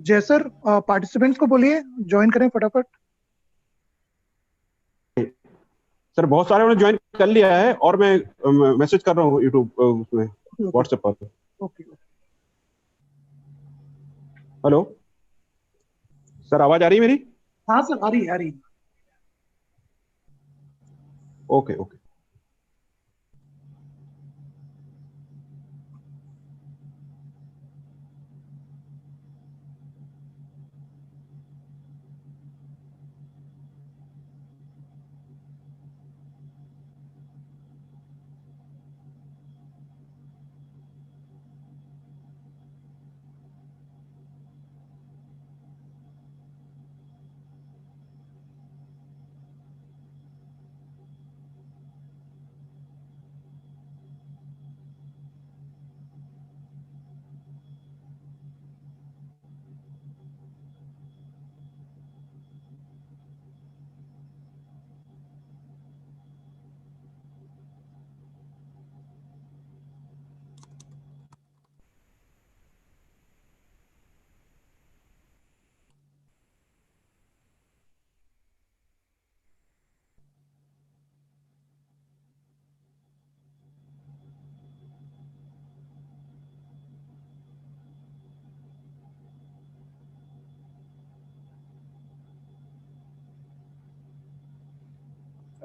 जय sir, participants को बोलिए ज्वाइन करें फटाफट। सर बहुत सारे उन्होंने ज्वाइन कर लिया है और मैं मैसेज कर रहा हूँ यूट्यूब उसमें व्हाट्सएप पर। ओके। हेलो सर, आवाज आ रही है मेरी? हाँ सर, आ रही। Okay okay.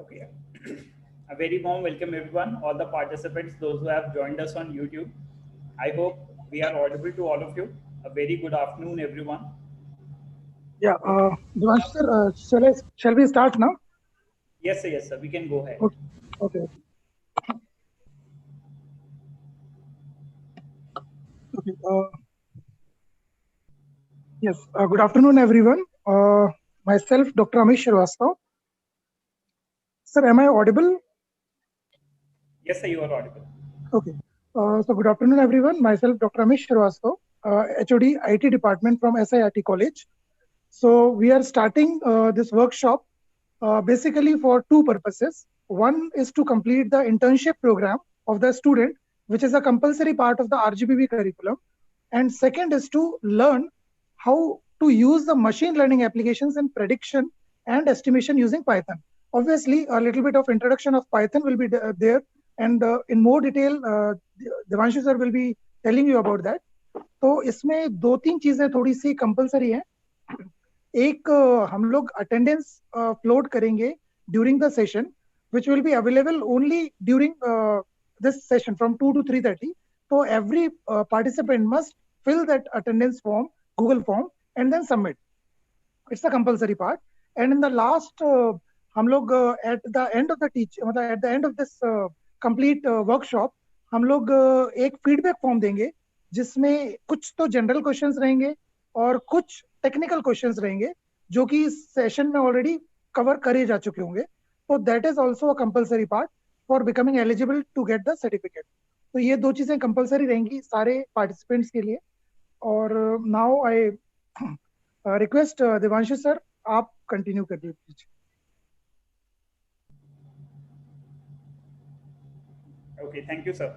Okay. A very warm welcome everyone, all the participants, those who have joined us on YouTube. I hope we are audible to all of you. A very good afternoon, everyone. Yeah, Devansh sir, shall we start now? Yes, sir. We can go ahead. Okay. Yes. Good afternoon, everyone. Myself, Dr. Amish Srivastava. Sir, am I audible? Yes, sir, you are audible. Okay. So good afternoon, everyone. Myself, Dr. Amish Srivastava, HOD IT department from SIRT College. So we are starting this workshop basically for two purposes. One is to complete the internship program of the student, which is a compulsory part of the RGBB curriculum. And second is to learn how to use the machine learning applications in prediction and estimation using Python. Obviously, a little bit of introduction of Python will be there, and in more detail, Devanshu sir will be telling you about that. तो इसमें दो तीन चीजें थोड़ी सी compulsory है. एक हम लोग अटेंडेंस फ्लोट करेंगे during the session, which will be available only during this session from 2 to 3:30. So every participant must fill that attendance form, Google form, and then submit. It's a compulsory part. And in the last, हम लोग at the end of the मतलब at the end of this complete workshop, हम लोग एक feedback form देंगे जिसमें कुछ तो जनरल क्वेश्चंस रहेंगे और कुछ टेक्निकल क्वेश्चंस रहेंगे जो कि इस सेशन में ऑलरेडी कवर करे जा चुके होंगे. तो that is also a compulsory part for becoming eligible to get the certificate. तो ये दो चीजें कंपल्सरी रहेंगी सारे पार्टिसिपेंट्स के लिए. और now I request Devanshu sir, आप कंटिन्यू कर दीजिए please. Okay, thank you, sir.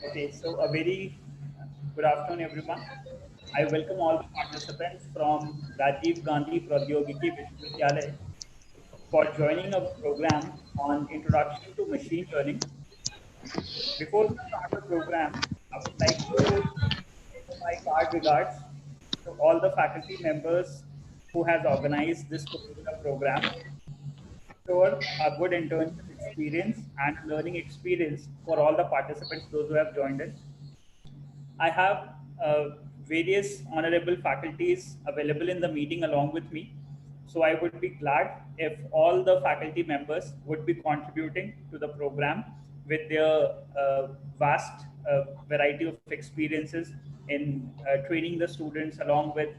Okay, so a very good afternoon, everyone. I welcome all the participants from Rajiv Gandhi Pradyogiki Vishwavidyalaya for joining a program on Introduction to Machine Learning. Before we start the program, I would like to give my kind regards to all the faculty members who has organized this particular program. Sure, a good internship experience and learning experience for all the participants, those who have joined in. I have various honorable faculties available in the meeting along with me. So I would be glad if all the faculty members would be contributing to the program with their vast variety of experiences in training the students along with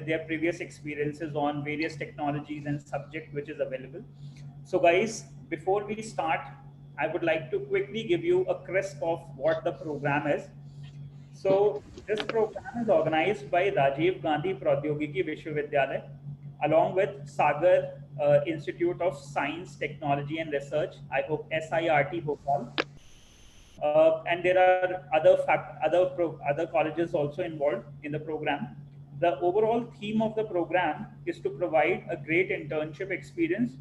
their previous experiences on various technologies and subject which is available. So guys, before we start, I would like to quickly give you a crisp of what the program is. So this program is organized by Rajiv Gandhi Pradyogiki Vishwavidyalaya, along with Sagar Institute of Science, Technology and Research, I hope SIRT Bhopal. And there are other colleges also involved in the program. The overall theme of the program is to provide a great internship experience,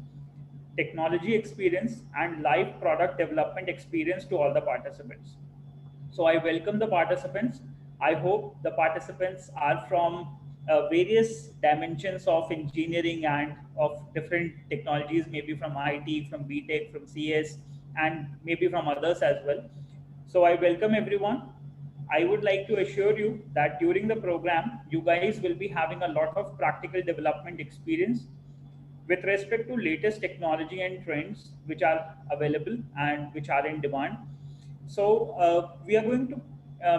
technology experience, and live product development experience to all the participants. So I welcome the participants. I hope the participants are from various dimensions of engineering and of different technologies, maybe from IT, from BTech, from CS, and maybe from others as well. So I welcome everyone. I would like to assure you that during the program, you guys will be having a lot of practical development experience with respect to latest technology and trends which are available and which are in demand. So we are going to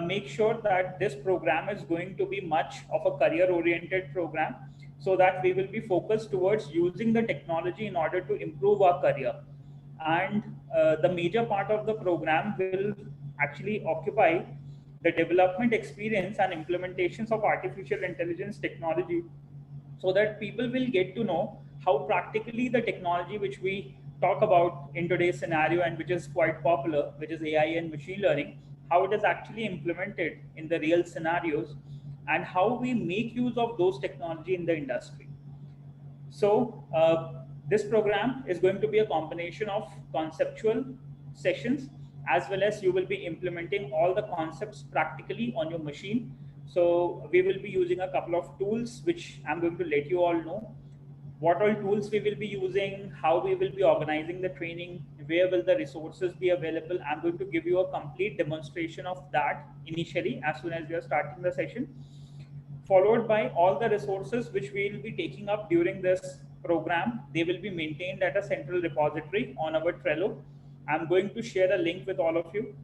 make sure that this program is going to be much of a career oriented program, so that we will be focused towards using the technology in order to improve our career. And the major part of the program will actually occupy the development experience and implementations of artificial intelligence technology, so that people will get to know how practically the technology which we talk about in today's scenario and which is quite popular, which is AI and machine learning, how it is actually implemented in the real scenarios, and how we make use of those technology in the industry. So this program is going to be a combination of conceptual sessions, as well as you will be implementing all the concepts practically on your machine. So we will be using a couple of tools, which I'm going to let you all know. What all tools we will be using, how we will be organizing the training, where will the resources be available. I'm going to give you a complete demonstration of that initially as soon as we are starting the session, followed by all the resources which we will be taking up during this program. They will be maintained at a central repository on our Trello. I'm going to share a link with all of you.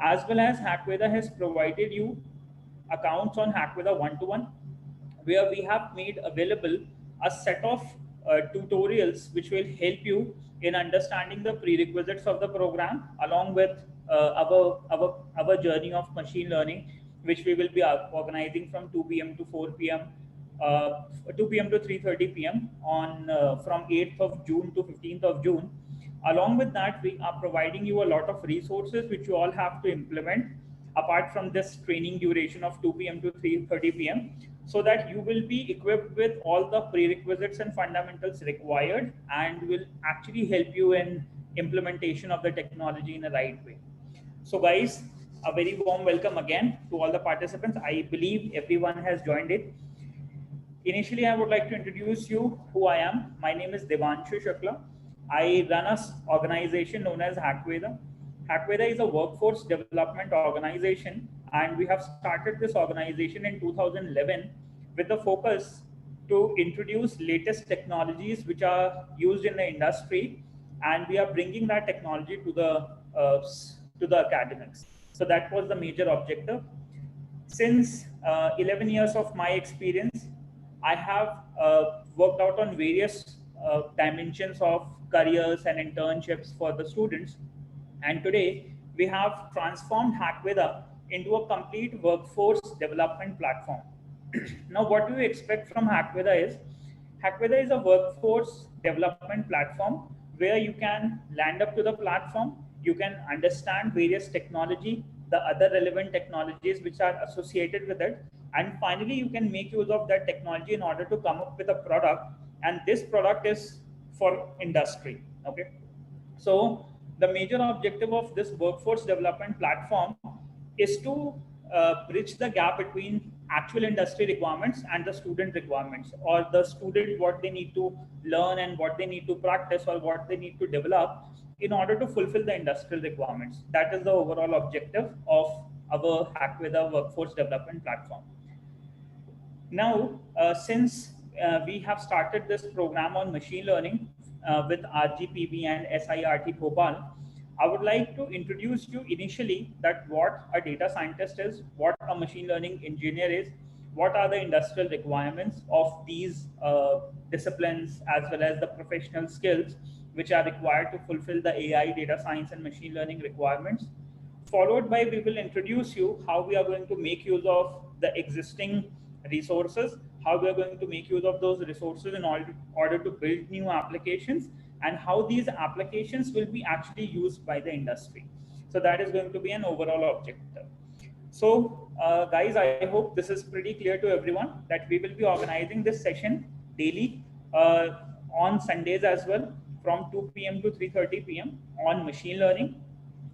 As well as Hackveda has provided you accounts on Hackveda one-to-one, where we have made available a set of tutorials which will help you in understanding the prerequisites of the program, along with our journey of machine learning, which we will be organizing from 2 p.m. to 4 p.m. 2 p.m. to 3:30 p.m. on from 8th of June to 15th of June. Along with that, we are providing you a lot of resources which you all have to implement apart from this training duration of 2 p.m. to 3:30 p.m. so that you will be equipped with all the prerequisites and fundamentals required, and will actually help you in implementation of the technology in the right way. So guys, a very warm welcome again to all the participants. I believe everyone has joined it. Initially, I would like to introduce you who I am. My name is Devanshu Shukla. I run an organization known as Hackveda. Hackveda is a workforce development organization, and we have started this organization in 2011 with the focus to introduce latest technologies which are used in the industry, and we are bringing that technology to the academics. So that was the major objective. Since 11 years of my experience, I have worked out on various dimensions of careers and internships for the students. And today we have transformed Hackveda into a complete workforce development platform. Now, what do you expect from Hackveda is, Hackveda is a workforce development platform where you can land up to the platform, you can understand various technology, the other relevant technologies which are associated with it, and finally you can make use of that technology in order to come up with a product, and this product is for industry. Okay, so the major objective of this workforce development platform is to bridge the gap between actual industry requirements and the student requirements, or the student what they need to learn and what they need to practice or what they need to develop in order to fulfill the industrial requirements. That is the overall objective of our Hackveda workforce development platform. Now, since we have started this program on machine learning with RGPB and SIRT Bhopal, I would like to introduce you initially that what a data scientist is, what a machine learning engineer is, what are the industrial requirements of these disciplines, as well as the professional skills which are required to fulfill the AI, data science and machine learning requirements. Followed by, we will introduce you how we are going to make use of the existing resources, how we are going to make use of those resources in order to build new applications, and how these applications will be actually used by the industry. So that is going to be an overall objective. So guys, I hope this is pretty clear to everyone that we will be organizing this session daily on Sundays as well, from 2 p.m. to 3:30 p.m. on machine learning.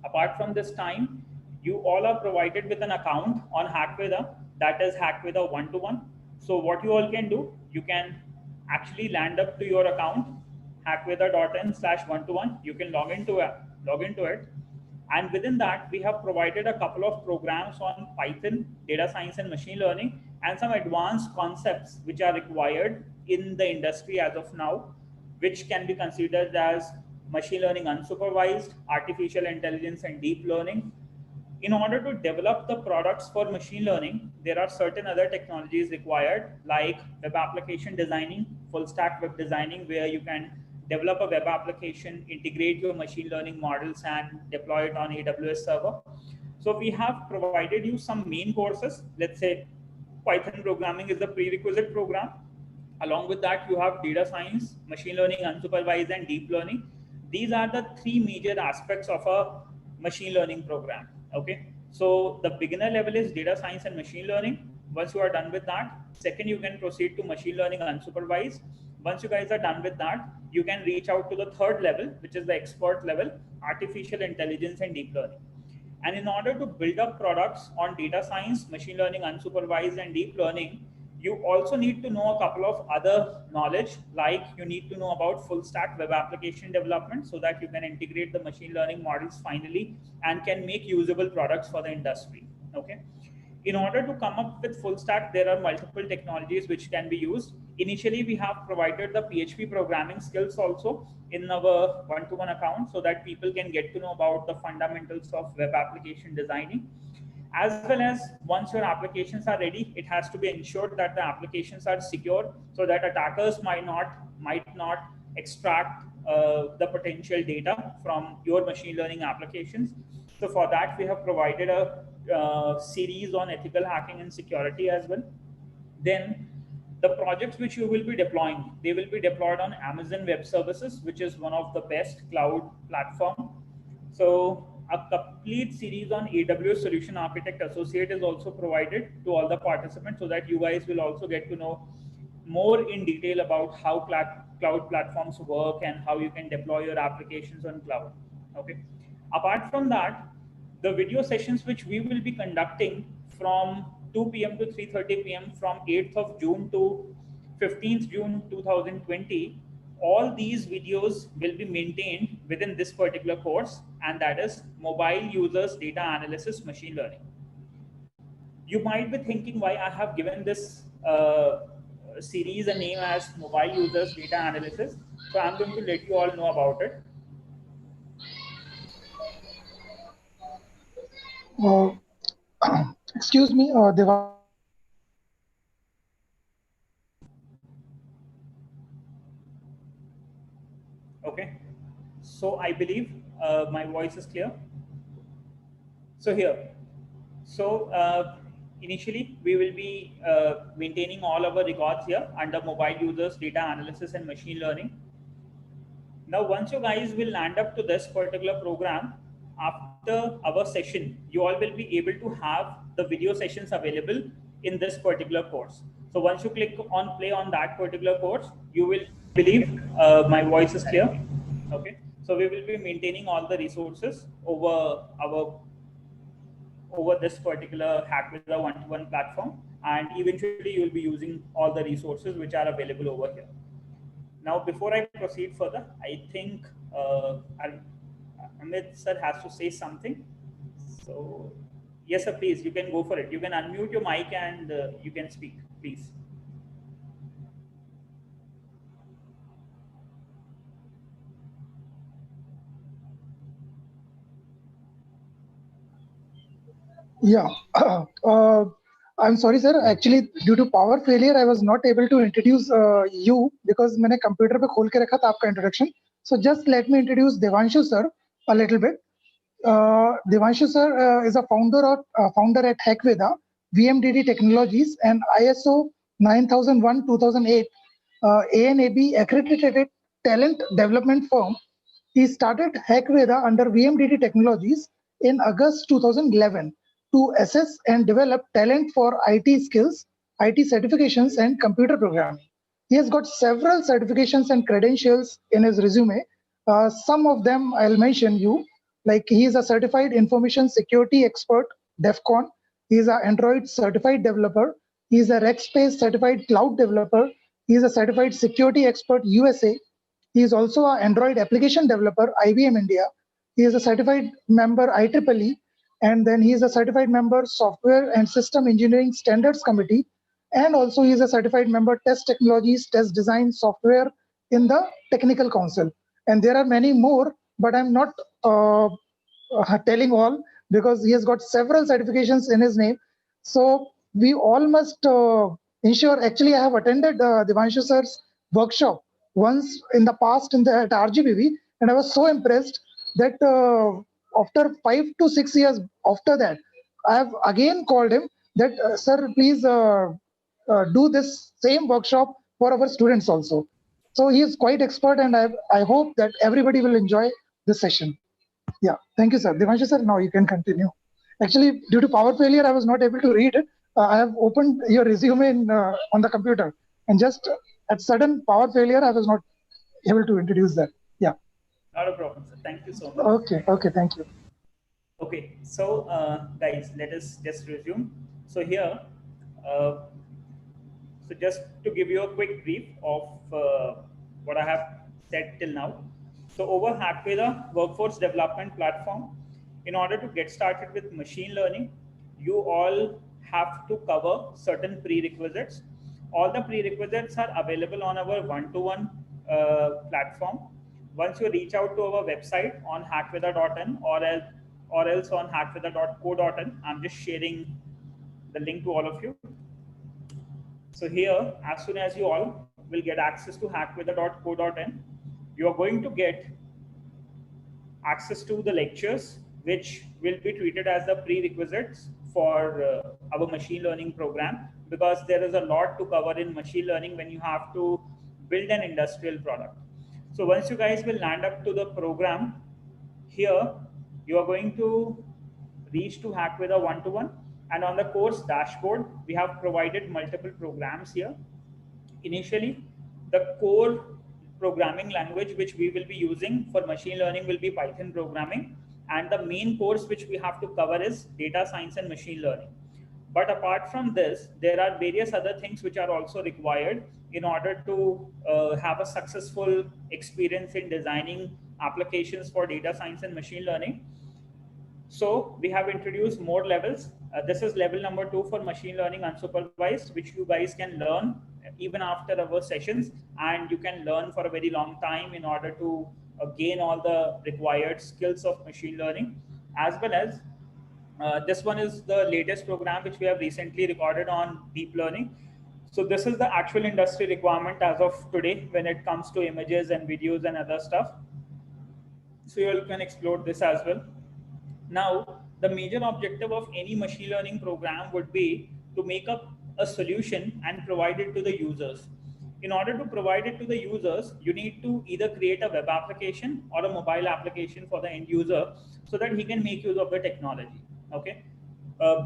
Apart from this time, you all are provided with an account on Hackweda, that is Hackweda one-to-one. So what you all can do, you can actually land up to your account, hackweda.in/one-to-one. You can log into it, and within that, we have provided a couple of programs on Python, data science and machine learning, and some advanced concepts which are required in the industry as of now, which can be considered as machine learning unsupervised, artificial intelligence and deep learning. In order to develop the products for machine learning, there are certain other technologies required, like web application designing, full stack web designing, where you can develop a web application, integrate your machine learning models and deploy it on AWS server. So we have provided you some main courses. Let's say Python programming is the prerequisite program. Along with that, you have data science, machine learning unsupervised and deep learning. These are the three major aspects of a machine learning program. Okay, so the beginner level is data science and machine learning. Once you are done with that, second, you can proceed to machine learning unsupervised. Once you guys are done with that, you can reach out to the third level, which is the expert level, artificial intelligence and deep learning. And in order to build up products on data science, machine learning unsupervised and deep learning, you also need to know a couple of other knowledge, like you need to know about full stack web application development, so that you can integrate the machine learning models finally and can make usable products for the industry. Okay. In order to come up with full stack, there are multiple technologies which can be used. Initially, we have provided the PHP programming skills also in our one-to-one account, so that people can get to know about the fundamentals of web application designing. As well as, once your applications are ready, it has to be ensured that the applications are secure, so that attackers might not extract the potential data from your machine learning applications. So for that, we have provided a series on ethical hacking and security as well. Then the projects which you will be deploying, they will be deployed on Amazon Web Services, which is one of the best cloud platform. So a complete series on AWS Solution Architect Associate is also provided to all the participants, so that you guys will also get to know more in detail about how cloud platforms work and how you can deploy your applications on cloud. Okay. Apart from that, the video sessions which we will be conducting from 2 p.m. to 3:30 p.m. from 8th of June to 15th June 2020, all these videos will be maintained within this particular course, and that is Mobile Users Data Analysis Machine Learning. You might be thinking why I have given this series a name as Mobile Users Data Analysis. So I'm going to let you all know about it. Excuse me, Okay, so I believe my voice is clear. So here, so initially we will be maintaining all our records here under Mobile Users Data Analysis and Machine Learning. Now, once you guys will land up to this particular program, after our session, you all will be able to have the video sessions available in this particular course. So once you click on play on that particular course, you will believe my voice is clear. Okay. So we will be maintaining all the resources over this particular Hackweda one-to-one platform, and eventually you will be using all the resources which are available over here. Now, before I proceed further, I think Amit sir has to say something. So, yes, sir, please, you can go for it. You can unmute your mic and you can speak, please. Yeah. I'm sorry, sir. Actually, due to power failure, I was not able to introduce you because मैंने computer पे खोल के रखा था आपका introduction. So just let me introduce Devanshu sir a little bit. Devanshu sir is a founder at Hackweda, VMDD Technologies, and ISO 9001-2008 ANAB accredited talent development firm. He started HackVeda under VMDT Technologies in August 2011 to assess and develop talent for IT skills, IT certifications, and computer programming. He has got several certifications and credentials in his resume. Some of them I'll mention you, like he is a certified information security expert, DEFCON. He is an Android certified developer. He is a Rackspace certified cloud developer. He is a certified security expert, USA. He is also an Android application developer, IBM India. He is a certified member, IEEE, and then he is a certified member, Software and System Engineering Standards Committee, and also he is a certified member, Test Technologies, Test Design Software in the Technical Council. And there are many more, but I'm not telling all because he has got several certifications in his name. So we all must ensure. Actually, I have attended Devanshu sir's workshop once in the past at RGBV, and I was so impressed that after 5 to 6 years after that, I have again called him that, sir, please do this same workshop for our students also. So he is quite expert, and I hope that everybody will enjoy this session. Yeah, thank you, sir. Devanshu sir, now you can continue. Actually, due to power failure, I was not able to read it. I have opened your resume on the computer, and just at sudden power failure, I was not able to introduce that. Yeah. Not a problem, sir. Thank you so much. Okay, thank you. Okay, so guys, let us just resume. So here, so just to give you a quick brief of what I have said till now. So over HackVeda workforce development platform, in order to get started with machine learning, you all have to cover certain prerequisites. All the prerequisites are available on our one-to-one platform. Once you reach out to our website on hackveda.in or else on hackveda.co.in, I'm just sharing the link to all of you. So here, as soon as you all will get access to hackveda.co.in, you are going to get access to the lectures, which will be treated as the prerequisites for our machine learning program, because there is a lot to cover in machine learning when you have to build an industrial product. So once you guys will land up to the program, here you are going to reach to HackVeda one-to-one, and on the course dashboard, we have provided multiple programs here. Initially, the core programming language which we will be using for machine learning will be Python programming, and the main course which we have to cover is data science and machine learning. But apart from this, there are various other things which are also required in order to have a successful experience in designing applications for data science and machine learning. So we have introduced more levels. This is level number 2 for machine learning unsupervised, which you guys can learn even after our sessions, and you can learn for a very long time in order to gain all the required skills of machine learning. As well as this one is the latest program which we have recently recorded on deep learning. So this is the actual industry requirement as of today when it comes to images and videos and other stuff. So you all can explore this as well. Now, the major objective of any machine learning program would be to make up a solution and provide it to the users. In order to provide it to the users, you need to either create a web application or a mobile application for the end user so that he can make use of the technology. Okay.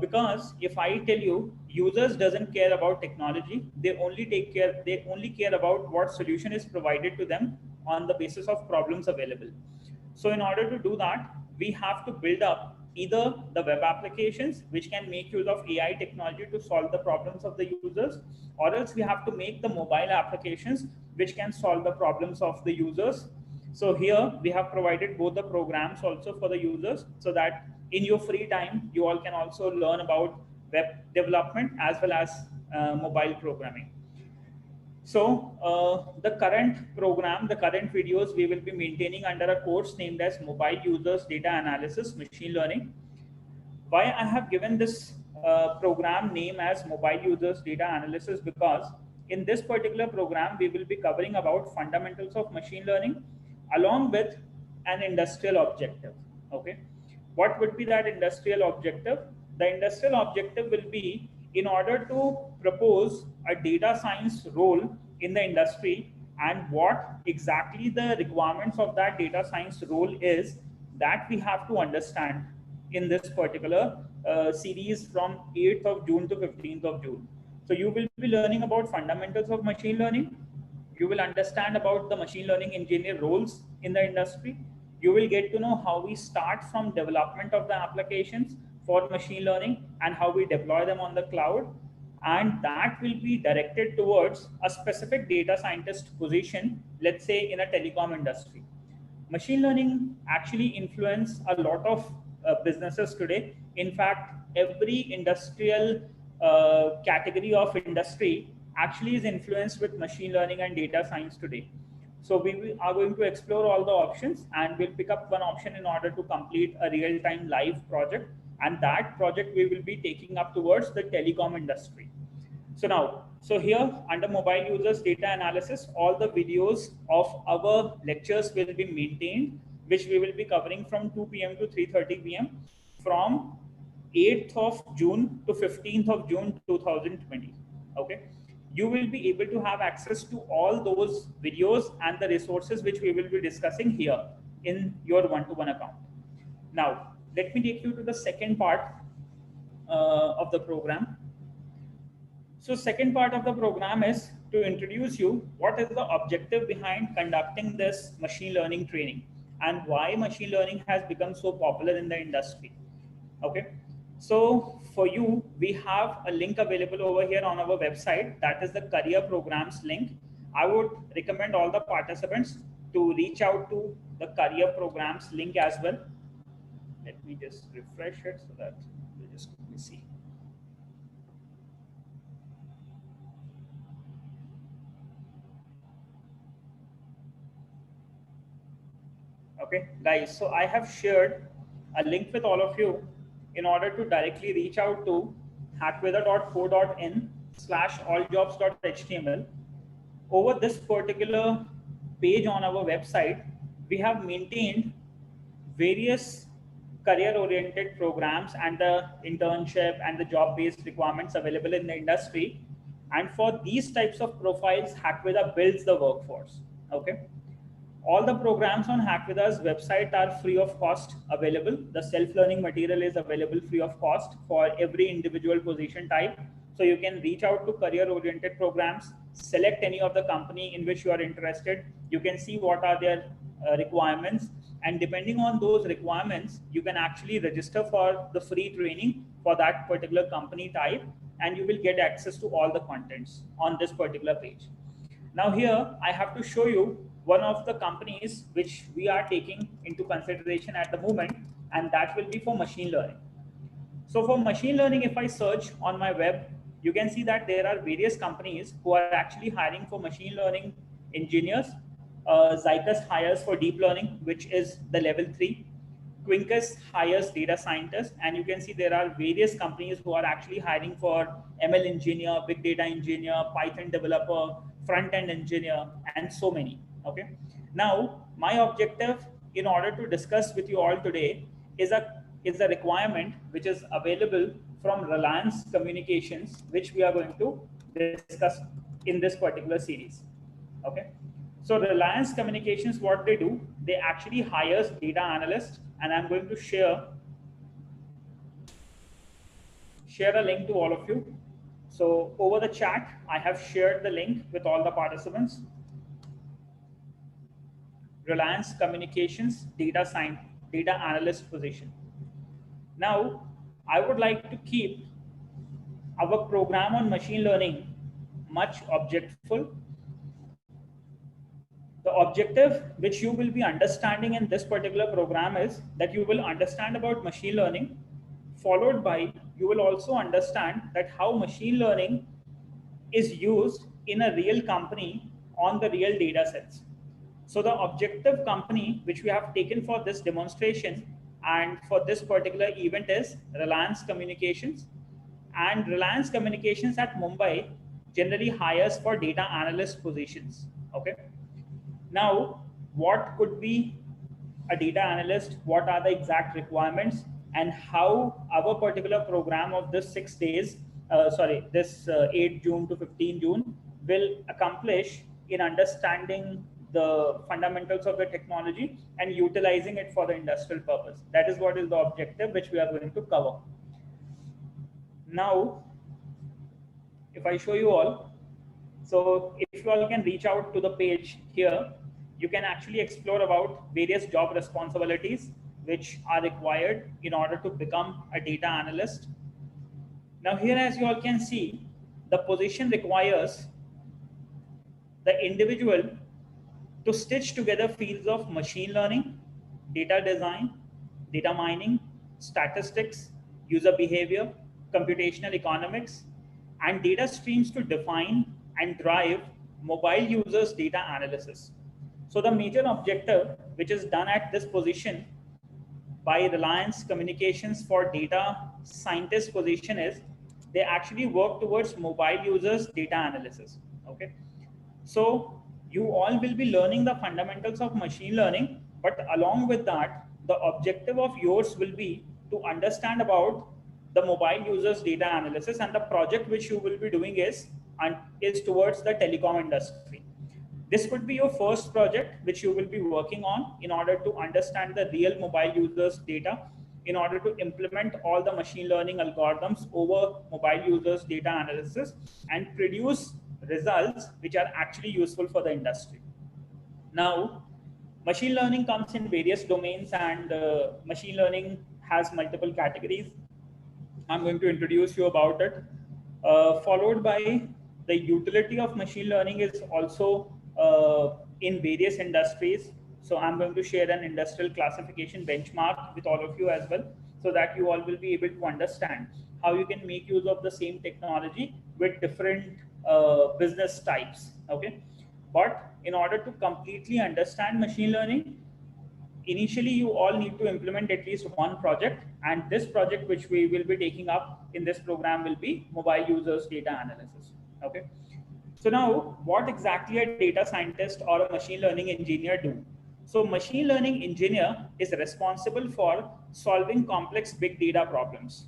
Because if I tell you, users doesn't care about technology, they only care about what solution is provided to them on the basis of problems available. So in order to do that, we have to build up either the web applications which can make use of AI technology to solve the problems of the users, or else we have to make the mobile applications which can solve the problems of the users. So here we have provided both the programs also for the users, so that in your free time you all can also learn about web development as well as mobile programming. So the current program, the current videos we will be maintaining under a course named as Mobile Users Data Analysis Machine Learning. Why I have given this program name as Mobile Users Data Analysis? Because in this particular program, we will be covering about fundamentals of machine learning along with an industrial objective. Okay. What would be that industrial objective? The industrial objective will be in order to propose a data science role in the industry and what exactly the requirements of that data science role is, that we have to understand in this particular series from 8th of June to 15th of June. So you will be learning about fundamentals of machine learning. You will understand about the machine learning engineer roles in the industry. You will get to know how we start from development of the applications for machine learning and how we deploy them on the cloud. And that will be directed towards a specific data scientist position, let's say in a telecom industry. Machine learning actually influence a lot of businesses today. In fact, every industrial category of industry actually is influenced with machine learning and data science today. So we are going to explore all the options, and we'll pick up one option in order to complete a real-time live project. And that project we will be taking up towards the telecom industry. So here under mobile users data analysis, all the videos of our lectures will be maintained, which we will be covering from 2 p.m. to 3:30 p.m. from 8th of June to 15th of June 2020. Okay. You will be able to have access to all those videos and the resources which we will be discussing here in your one-to-one account. Now, let me take you to the second part of the program. So second part of the program is to introduce you what is the objective behind conducting this machine learning training and why machine learning has become so popular in the industry. Okay. So for you, we have a link available over here on our website. That is the career programs link. I would recommend all the participants to reach out to the career programs link as well. Let me just refresh it so that we'll just quickly see. Okay, guys, so I have shared a link with all of you in order to directly reach out to hackweather.co.in/alljobs.html. Over this particular page on our website, we have maintained various career-oriented programs and the internship and the job-based requirements available in the industry. And for these types of profiles, Hackweather builds the workforce. Okay. All the programs on Hackweather's website are free of cost available. The self-learning material is available free of cost for every individual position type. So you can reach out to career-oriented programs, select any of the company in which you are interested. You can see what are their requirements. And depending on those requirements, you can actually register for the free training for that particular company type, and you will get access to all the contents on this particular page. Now here, I have to show you one of the companies which we are taking into consideration at the moment, and that will be for machine learning. So for machine learning, if I search on my web, you can see that there are various companies who are actually hiring for machine learning engineers. Zycus hires for deep learning, which is the level 3. Quincus hires data scientists, and you can see there are various companies who are actually hiring for ML engineer, big data engineer, Python developer, front-end engineer, and so many. Okay. Now, my objective in order to discuss with you all today is a requirement which is available from Reliance Communications, which we are going to discuss in this particular series. Okay. So Reliance Communications, what they do, they actually hires data analysts, and I'm going to share a link to all of you. So over the chat, I have shared the link with all the participants. Reliance Communications data analyst position. Now, I would like to keep our program on machine learning much objectful. The objective which you will be understanding in this particular program is that you will understand about machine learning, followed by you will also understand that how machine learning is used in a real company on the real data sets. So the objective company which we have taken for this demonstration and for this particular event is Reliance Communications. And Reliance Communications at Mumbai generally hires for data analyst positions. Okay. Now, what could be a data analyst? What are the exact requirements? And how our particular program of this 6 days 8 June to 15 June will accomplish in understanding the fundamentals of the technology and utilizing it for the industrial purpose. That is what is the objective which we are going to cover. Now, if I show you all, so if you all can reach out to the page here, you can actually explore about various job responsibilities which are required in order to become a data analyst. Now here, as you all can see, the position requires the individual to stitch together fields of machine learning, data design, data mining, statistics, user behavior, computational economics, and data streams to define and drive mobile users' data analysis. So the major objective which is done at this position by Reliance Communications for data scientist position is they actually work towards mobile users data analysis. Okay, so you all will be learning the fundamentals of machine learning, but along with that, the objective of yours will be to understand about the mobile users data analysis, and the project which you will be doing is towards the telecom industry. This could be your first project which you will be working on in order to understand the real mobile users data, in order to implement all the machine learning algorithms over mobile users data analysis and produce results which are actually useful for the industry. Now, machine learning comes in various domains, and machine learning has multiple categories. I'm going to introduce you about it, followed by the utility of machine learning is also in various industries. So I'm going to share an industrial classification benchmark with all of you as well, so that you all will be able to understand how you can make use of the same technology with different business types. Okay, but in order to completely understand machine learning, initially you all need to implement at least one project, and this project which we will be taking up in this program will be mobile users data analysis. Okay, so now what exactly a data scientist or a machine learning engineer do? So machine learning engineer is responsible for solving complex big data problems.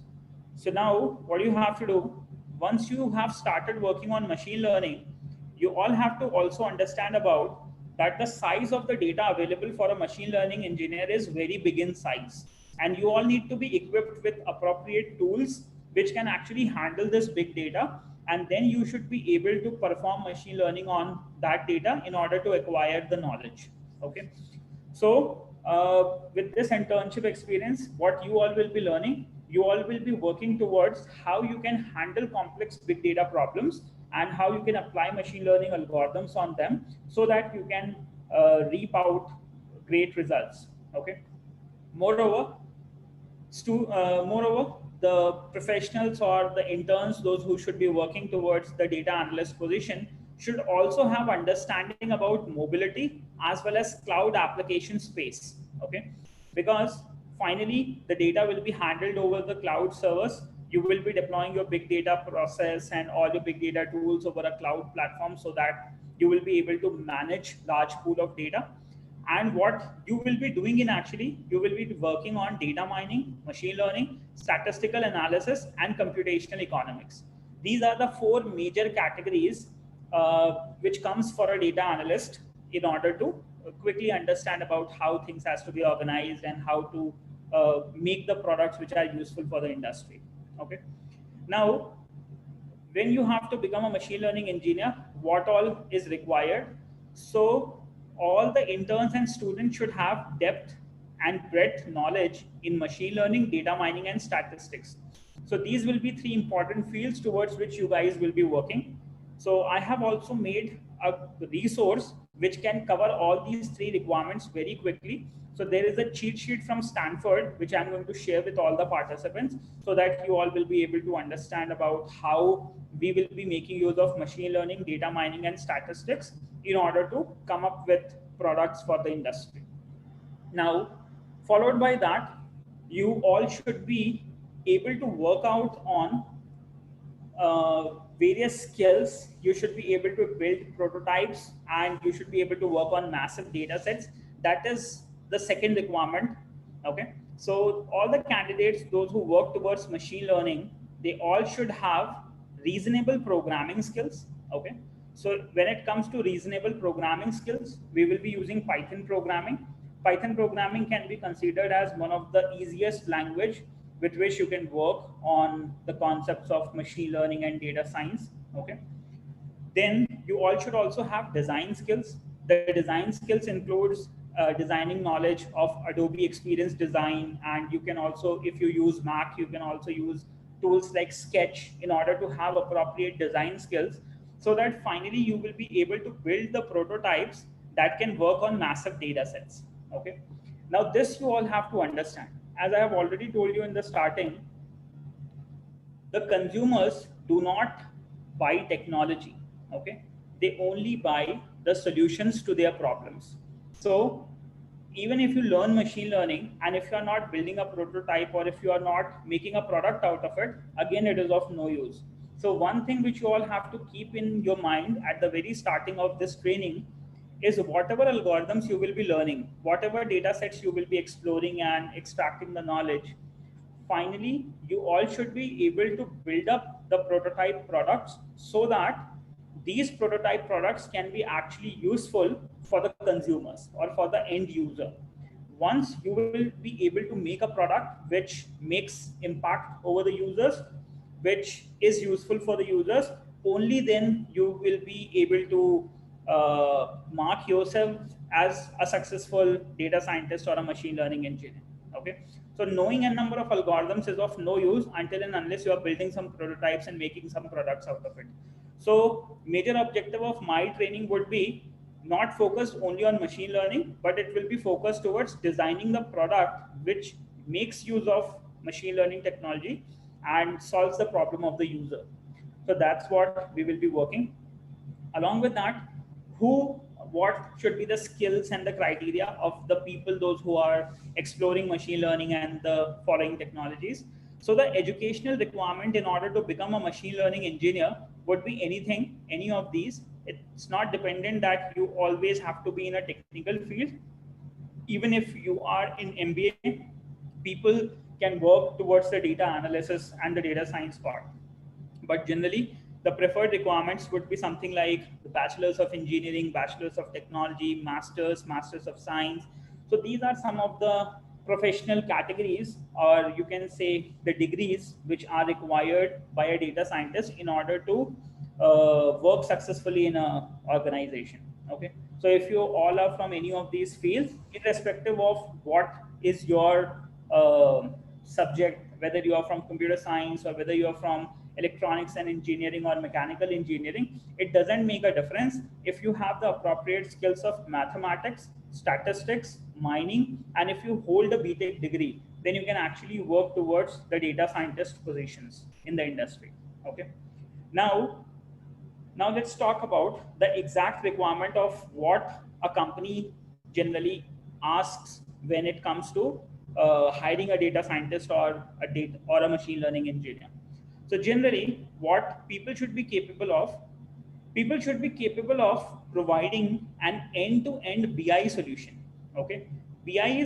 So now what you have to do, once you have started working on machine learning, you all have to also understand about that the size of the data available for a machine learning engineer is very big in size, and you all need to be equipped with appropriate tools which can actually handle this big data, and then you should be able to perform machine learning on that data in order to acquire the knowledge. Okay, so with this internship experience, what you all will be learning, you all will be working towards how you can handle complex big data problems and how you can apply machine learning algorithms on them so that you can reap out great results. Okay. Moreover, the professionals or the interns, those who should be working towards the data analyst position, should also have understanding about mobility as well as cloud application space. Okay, because finally the data will be handled over the cloud servers. You will be deploying your big data process and all your big data tools over a cloud platform so that you will be able to manage large pool of data. And what you will be doing in actually, you will be working on data mining, machine learning, statistical analysis, and computational economics. These are the four major categories which comes for a data analyst in order to quickly understand about how things has to be organized and how to make the products which are useful for the industry. Okay. Now, when you have to become a machine learning engineer, what all is required? So all the interns and students should have depth and breadth knowledge in machine learning, data mining, and statistics. So these will be three important fields towards which you guys will be working. So I have also made a resource which can cover all these three requirements very quickly. So there is a cheat sheet from Stanford, which I'm going to share with all the participants so that you all will be able to understand about how we will be making use of machine learning, data mining, and statistics in order to come up with products for the industry. Now, followed by that, you all should be able to work out on various skills. You should be able to build prototypes and you should be able to work on massive data sets. That is the second requirement. Okay, so all the candidates, those who work towards machine learning, they all should have reasonable programming skills. Okay, so when it comes to reasonable programming skills, we will be using Python programming. Python programming can be considered as one of the easiest language with which you can work on the concepts of machine learning and data science. Okay, then you all should also have design skills. The design skills includes designing knowledge of Adobe Experience Design, and you can also, if you use Mac, you can also use tools like Sketch in order to have appropriate design skills, so that finally you will be able to build the prototypes that can work on massive data sets. Okay, now this you all have to understand. As I have already told you in the starting, the consumers do not buy technology. Okay, they only buy the solutions to their problems. So even if you learn machine learning, and if you are not building a prototype, or if you are not making a product out of it, again it is of no use. So one thing which you all have to keep in your mind at the very starting of this training is, whatever algorithms you will be learning, whatever data sets you will be exploring and extracting the knowledge, finally you all should be able to build up the prototype products, so that these prototype products can be actually useful for the consumers or for the end user. Once you will be able to make a product which makes impact over the users, which is useful for the users, only then you will be able to mark yourself as a successful data scientist or a machine learning engineer. Okay, so knowing a number of algorithms is of no use until and unless you are building some prototypes and making some products out of it. So major objective of my training would be not focused only on machine learning, but it will be focused towards designing the product which makes use of machine learning technology and solves the problem of the user. So that's what we will be working. Along with that, who, what should be the skills and the criteria of the people, those who are exploring machine learning and the following technologies? So the educational requirement in order to become a machine learning engineer would be anything, any of these. It's not dependent that you always have to be in a technical field. Even if you are in MBA, people can work towards the data analysis and the data science part. But generally, the preferred requirements would be something like the bachelor's of engineering, bachelor's of technology, masters of science. So these are some of the professional categories, or you can say the degrees, which are required by a data scientist in order to work successfully in an organization. Okay, so if you all are from any of these fields, irrespective of what is your subject, whether you are from computer science or whether you are from electronics and engineering or mechanical engineering, it doesn't make a difference. If you have the appropriate skills of mathematics, statistics, mining, and if you hold a BTech degree, then you can actually work towards the data scientist positions in the industry. Okay, now let's talk about the exact requirement of what a company generally asks when it comes to hiring a data scientist or a machine learning engineer. So generally, what people should be capable of, providing an end-to-end BI solution. Okay, BI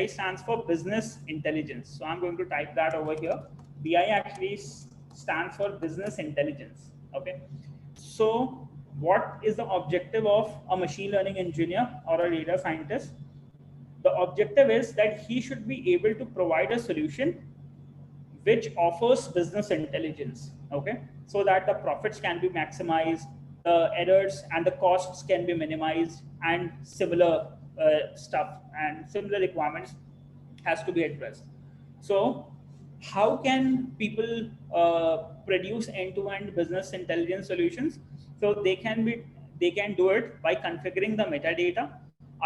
stands for business intelligence. So I'm going to type that over here. BI actually stands for business intelligence. Okay, so what is the objective of a machine learning engineer or a data scientist? The objective is that he should be able to provide a solution which offers business intelligence, okay, so that the profits can be maximized, the errors and the costs can be minimized, and similar stuff and similar requirements has to be addressed. So how can people produce end-to-end business intelligence solutions? So they can do it by configuring the metadata,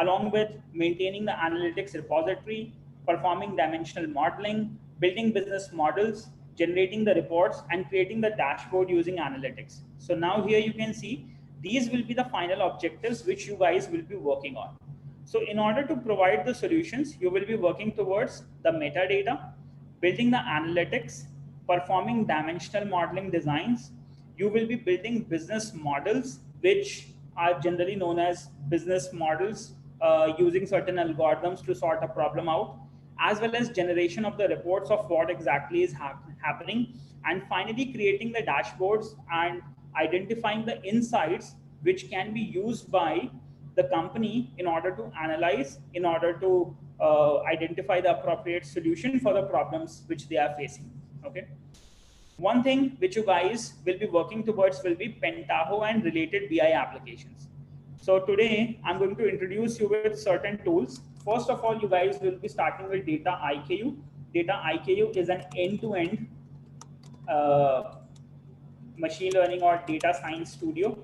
along with maintaining the analytics repository, performing dimensional modeling, building business models, generating the reports, and creating the dashboard using analytics. So now here you can see these will be the final objectives which you guys will be working on. So in order to provide the solutions, you will be working towards the metadata, building the analytics, performing dimensional modeling designs. You will be building business models, which are generally known as business models, using certain algorithms to sort a problem out. as well as generation of the reports of what exactly is happening, and finally creating the dashboards and identifying the insights which can be used by the company in order to analyze, in order to identify the appropriate solution for the problems which they are facing. Okay. One thing which you guys will be working towards will be Pentaho and related BI applications. So today I'm going to introduce you with certain tools. First of all, you guys will be starting with Data IKU. Data IKU is an end-to-end machine learning or data science studio.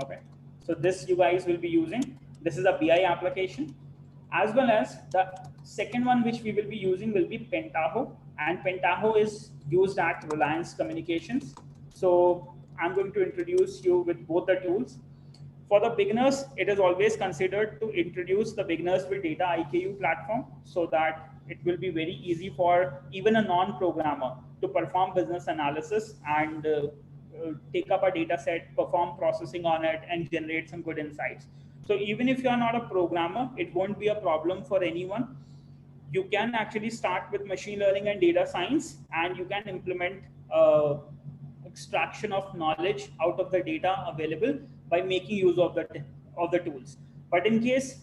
Okay, so this you guys will be using. This is a BI application, as well as the second one which we will be using will be Pentaho, and Pentaho is used at Reliance Communications. So I'm going to introduce you with both the tools. For the beginners, it is always considered to introduce the beginners with Data IKU platform, so that it will be very easy for even a non-programmer to perform business analysis and take up a data set, perform processing on it, and generate some good insights. So even if you are not a programmer, it won't be a problem for anyone. You can actually start with machine learning and data science, and you can implement extraction of knowledge out of the data available by making use of the tools. But in case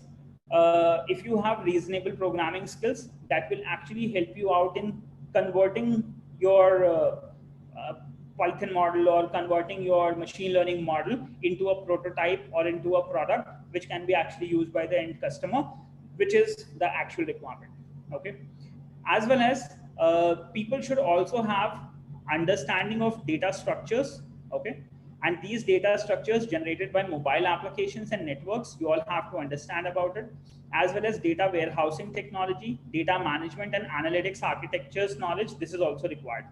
if you have reasonable programming skills, that will actually help you out in converting your Python model or converting your machine learning model into a prototype or into a product which can be actually used by the end customer, which is the actual requirement. Okay, as well as people should also have understanding of data structures. Okay, and these data structures generated by mobile applications and networks, you all have to understand about it, as well as data warehousing technology, data management and analytics architectures knowledge. This is also required.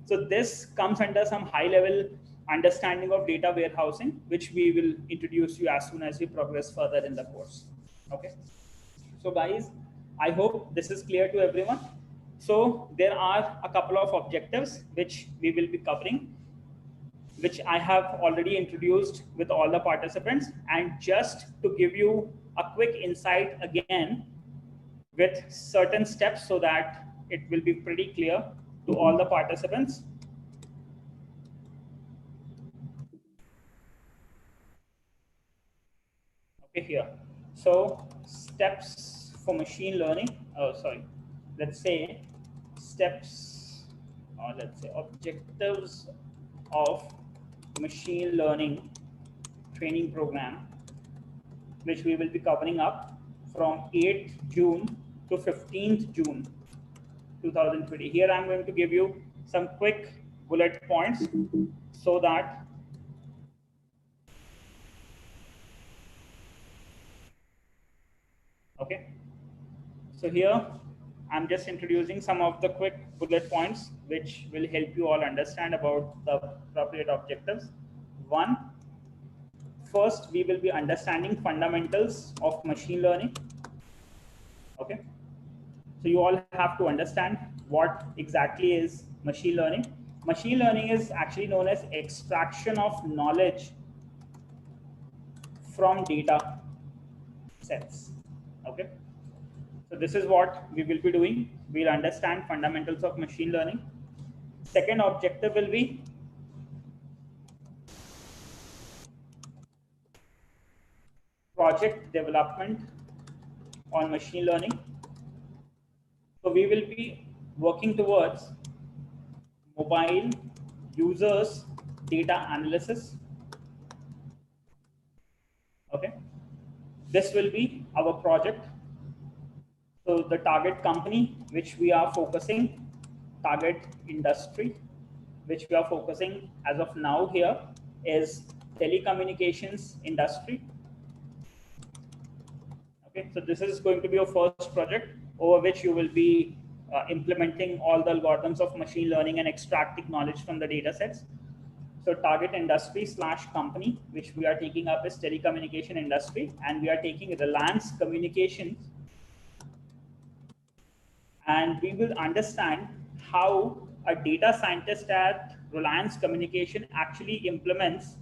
So this comes under some high level understanding of data warehousing, which we will introduce you as soon as we progress further in the course. Okay, so guys, I hope this is clear to everyone. So there are a couple of objectives which we will be covering, which I have already introduced with all the participants. And just to give you a quick insight again with certain steps so that it will be pretty clear to all the participants. Okay, here. So steps for machine learning, let's say steps, or let's say objectives of machine learning training program, which we will be covering up from 8th June to 15th June 2020. Here I'm going to give you some quick bullet points so that okay. So here I'm just introducing some of the quick bullet points which will help you all understand about the appropriate objectives. One, first we will be understanding fundamentals of machine learning. Okay, so you all have to understand what exactly is machine learning. Machine learning is actually known as extraction of knowledge from data sets. Okay, so this is what we will be doing. We'll understand fundamentals of machine learning. Second objective will be project development on machine learning. So we will be working towards mobile users data analysis. Okay, this will be our project. So the target company which we are focusing, target industry which we are focusing as of now here is telecommunications industry. Okay, so this is going to be your first project over which you will be implementing all the algorithms of machine learning and extracting knowledge from the data sets. So target industry / company which we are taking up is telecommunication industry, and we are taking Reliance Communications, and we will understand how a data scientist at Reliance Communication actually implements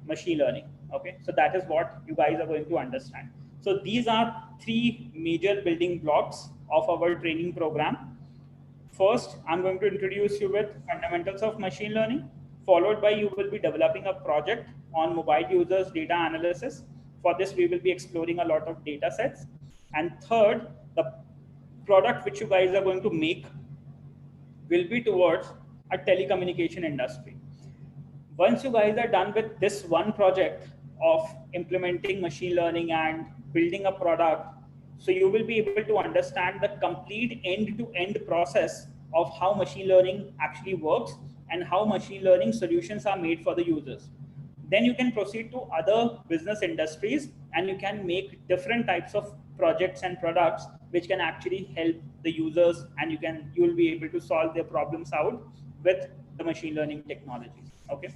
machine learning. Okay, so that is what you guys are going to understand. So these are three major building blocks of our training program. First, I'm going to introduce you with fundamentals of machine learning, followed by you will be developing a project on mobile users data analysis. For this, we will be exploring a lot of data sets. And third, the product which you guys are going to make will be towards a telecommunication industry. Once you guys are done with this one project of implementing machine learning and building a product, so you will be able to understand the complete end-to-end process of how machine learning actually works and how machine learning solutions are made for the users. Then you can proceed to other business industries and you can make different types of projects and products which can actually help the users, and you will be able to solve their problems out with the machine learning technology. Okay.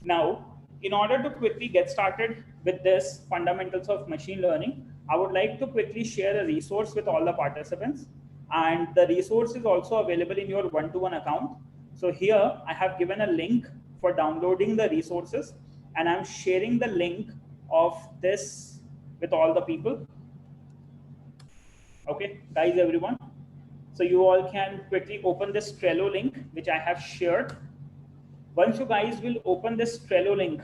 Now, in order to quickly get started with this fundamentals of machine learning, I would like to quickly share a resource with all the participants, and the resource is also available in your one-to-one account. So here I have given a link for downloading the resources, and I'm sharing the link of this with all the people. Okay, guys, everyone. So you all can quickly open this Trello link, which I have shared. Once you guys will open this Trello link,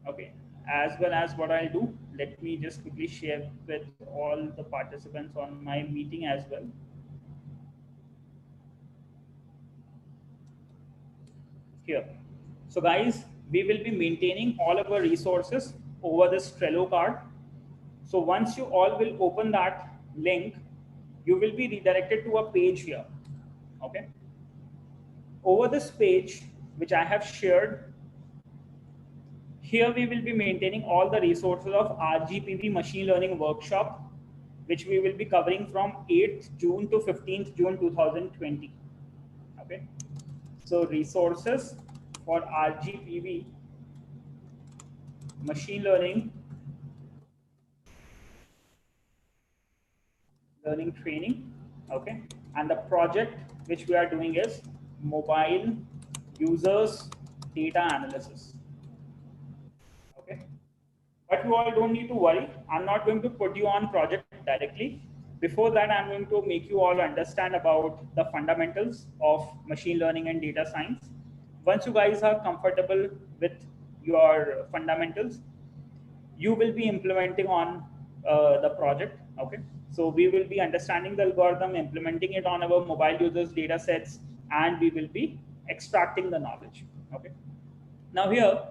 okay, as well as what I'll do, let me just quickly share with all the participants on my meeting as well. Here. So guys, we will be maintaining all of our resources over this Trello card. So once you all will open that link, you will be redirected to a page here. Okay. Over this page, which I have shared, here we will be maintaining all the resources of RGPV machine learning workshop, which we will be covering from 8th June to 15th June 2020. Okay. So resources for RGPV machine learning training. Okay. And the project which we are doing is mobile users data analysis. Okay. But you all don't need to worry. I'm not going to put you on project directly. Before that, I'm going to make you all understand about the fundamentals of machine learning and data science. Once you guys are comfortable with your fundamentals, you will be implementing on the project. Okay. So we will be understanding the algorithm, implementing it on our mobile users data sets, and we will be extracting the knowledge. Okay. Now here,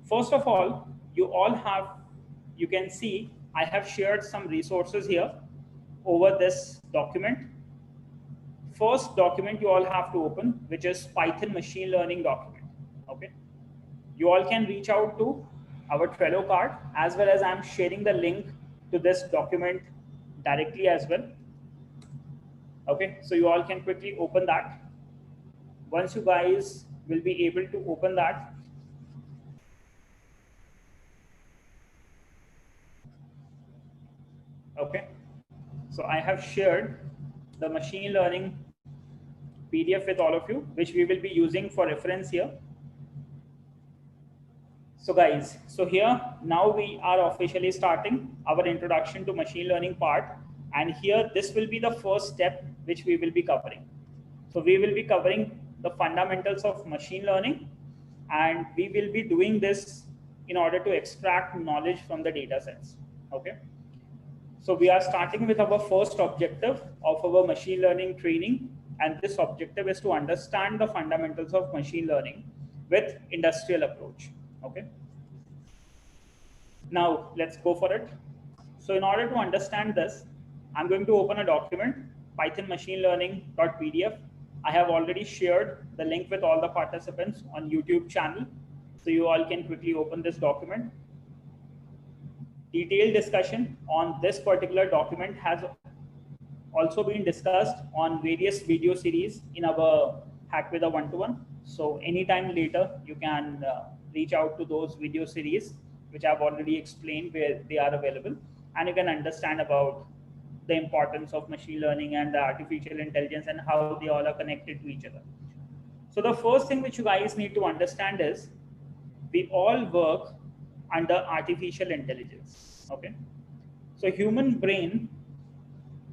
first of all, you can see I have shared some resources here over this document. First document you all have to open, which is Python machine learning document. Okay. You all can reach out to our Trello card, as well as I'm sharing the link to this document directly as well. Okay, so you all can quickly open that. Once you guys will be able to open that, okay, so I have shared the machine learning PDF with all of you, which we will be using for reference here. So guys, so here now we are officially starting our introduction to machine learning part, and here this will be the first step which we will be covering. So we will be covering the fundamentals of machine learning, and we will be doing this in order to extract knowledge from the data sets. Okay. So we are starting with our first objective of our machine learning training, and this objective is to understand the fundamentals of machine learning with industrial approach. Okay. Now let's go for it. So in order to understand this, I'm going to open a document, Python machine learning.pdf. I have already shared the link with all the participants on YouTube channel. So you all can quickly open this document. Detailed discussion on this particular document has also been discussed on various video series in our Hack with a One-to-One. So anytime later, you can reach out to those video series, which I've already explained where they are available, and you can understand about the importance of machine learning and the artificial intelligence and how they all are connected to each other. So the first thing which you guys need to understand is we all work under artificial intelligence. Okay. So human brain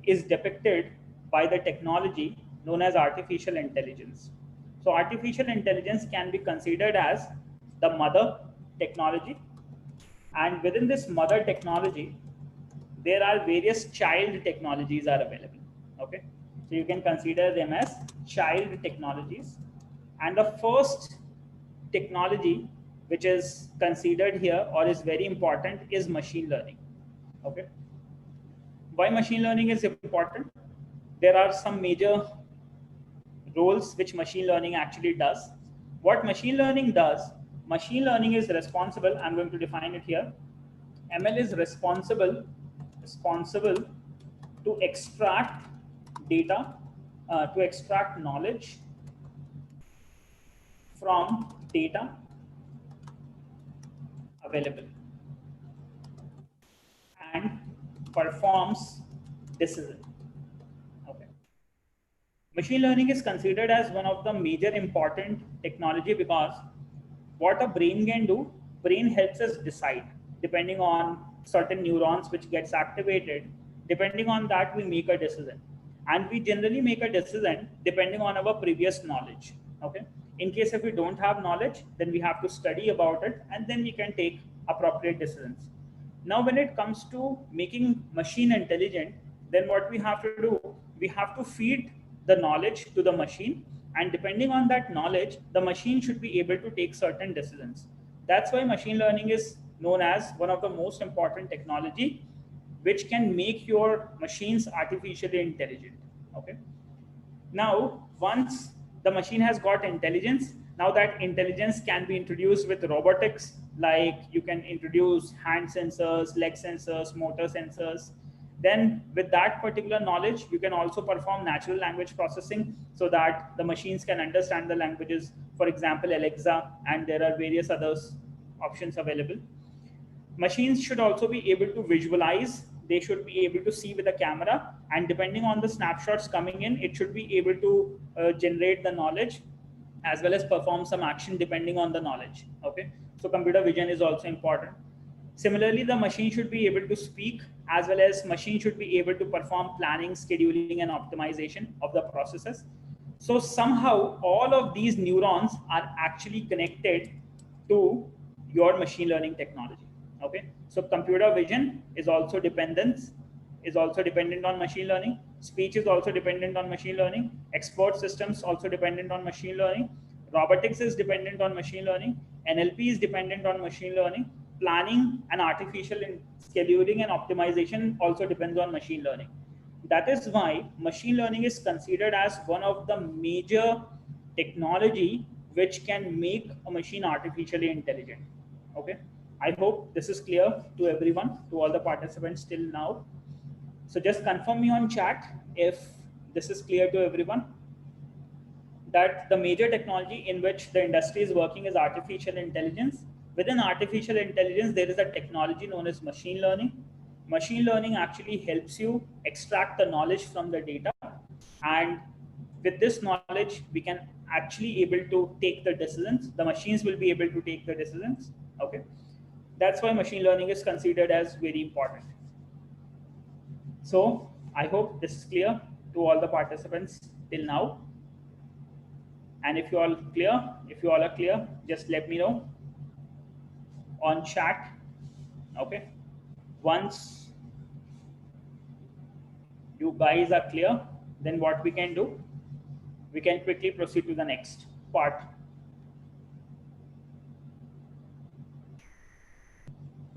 is depicted by the technology known as artificial intelligence. So artificial intelligence can be considered as the mother technology, and within this mother technology, there are various child technologies are available. Okay, so you can consider them as child technologies. And the first technology which is considered here or is very important is machine learning. Okay, why machine learning is important? There are some major roles which machine learning actually does. What machine learning does, machine learning is responsible, I'm going to define it here. ML is responsible to extract data, to extract knowledge from data available and performs decision. Okay. Machine learning is considered as one of the major important technology because what a brain can do, brain helps us decide depending on certain neurons which gets activated. Depending on that, we make a decision, and we generally make a decision depending on our previous knowledge. Okay, in case if we don't have knowledge, then we have to study about it, and then we can take appropriate decisions. Now when it comes to making machine intelligent, then what we have to do, we have to feed the knowledge to the machine, and depending on that knowledge, the machine should be able to take certain decisions. That's why machine learning is known as one of the most important technology which can make your machines artificially intelligent. Okay, now once the machine has got intelligence, now that intelligence can be introduced with robotics, like you can introduce hand sensors, leg sensors, motor sensors. Then with that particular knowledge, you can also perform natural language processing so that the machines can understand the languages, for example Alexa, and there are various other options available. Machines should also be able to visualize, they should be able to see with a camera, and depending on the snapshots coming in, it should be able to generate the knowledge as well as perform some action depending on the knowledge. Okay, so computer vision is also important. Similarly, the machine should be able to speak, as well as machine should be able to perform planning, scheduling, and optimization of the processes. So somehow all of these neurons are actually connected to your machine learning technology. Okay, so computer vision is also dependent on machine learning. Speech is also dependent on machine learning. Export systems also dependent on machine learning. Robotics is dependent on machine learning. NLP is dependent on machine learning. Planning and artificial scheduling and optimization also depends on machine learning. That is why machine learning is considered as one of the major technology which can make a machine artificially intelligent. Okay, I hope this is clear to everyone, to all the participants till now. So just confirm me on chat if this is clear to everyone, that the major technology in which the industry is working is artificial intelligence. Within artificial intelligence, there is a technology known as machine learning. Machine learning actually helps you extract the knowledge from the data, and with this knowledge, we can actually able to take the decisions. The machines will be able to take the decisions. Okay, that's why machine learning is considered as very important. So I hope this is clear to all the participants till now. And if you all are clear, just let me know on chat. Okay, once you guys are clear, then what we can do, we can quickly proceed to the next part.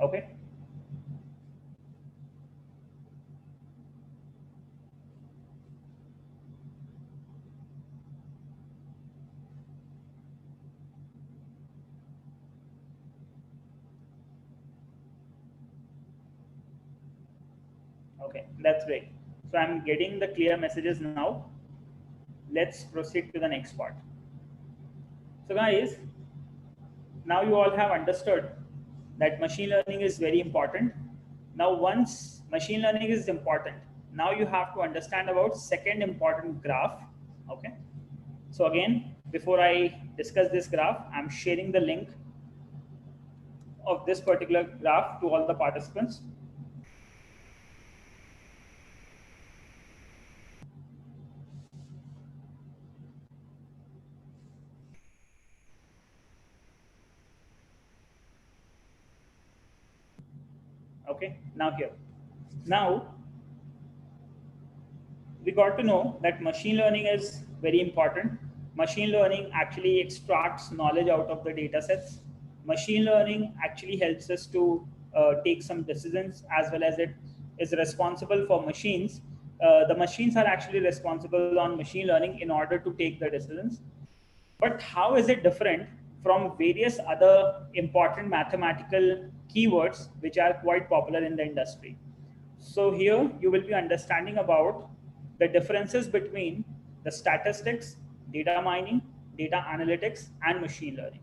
Okay, okay, that's great. So I'm getting the clear messages now. Let's proceed to the next part. So guys, now you all have understood that machine learning is very important. Now once machine learning is important, now you have to understand about second important graph. Okay, so again, before I discuss this graph, I'm sharing the link of this particular graph to all the participants. Okay, now here. Now, we got to know that machine learning is very important. Machine learning actually extracts knowledge out of the data sets. Machine learning actually helps us to take some decisions, as well as it is responsible for machines. The machines are actually responsible on machine learning in order to take the decisions. But how is it different from various other important mathematical keywords which are quite popular in the industry? So here you will be understanding about the differences between the statistics, data mining, data analytics, and machine learning.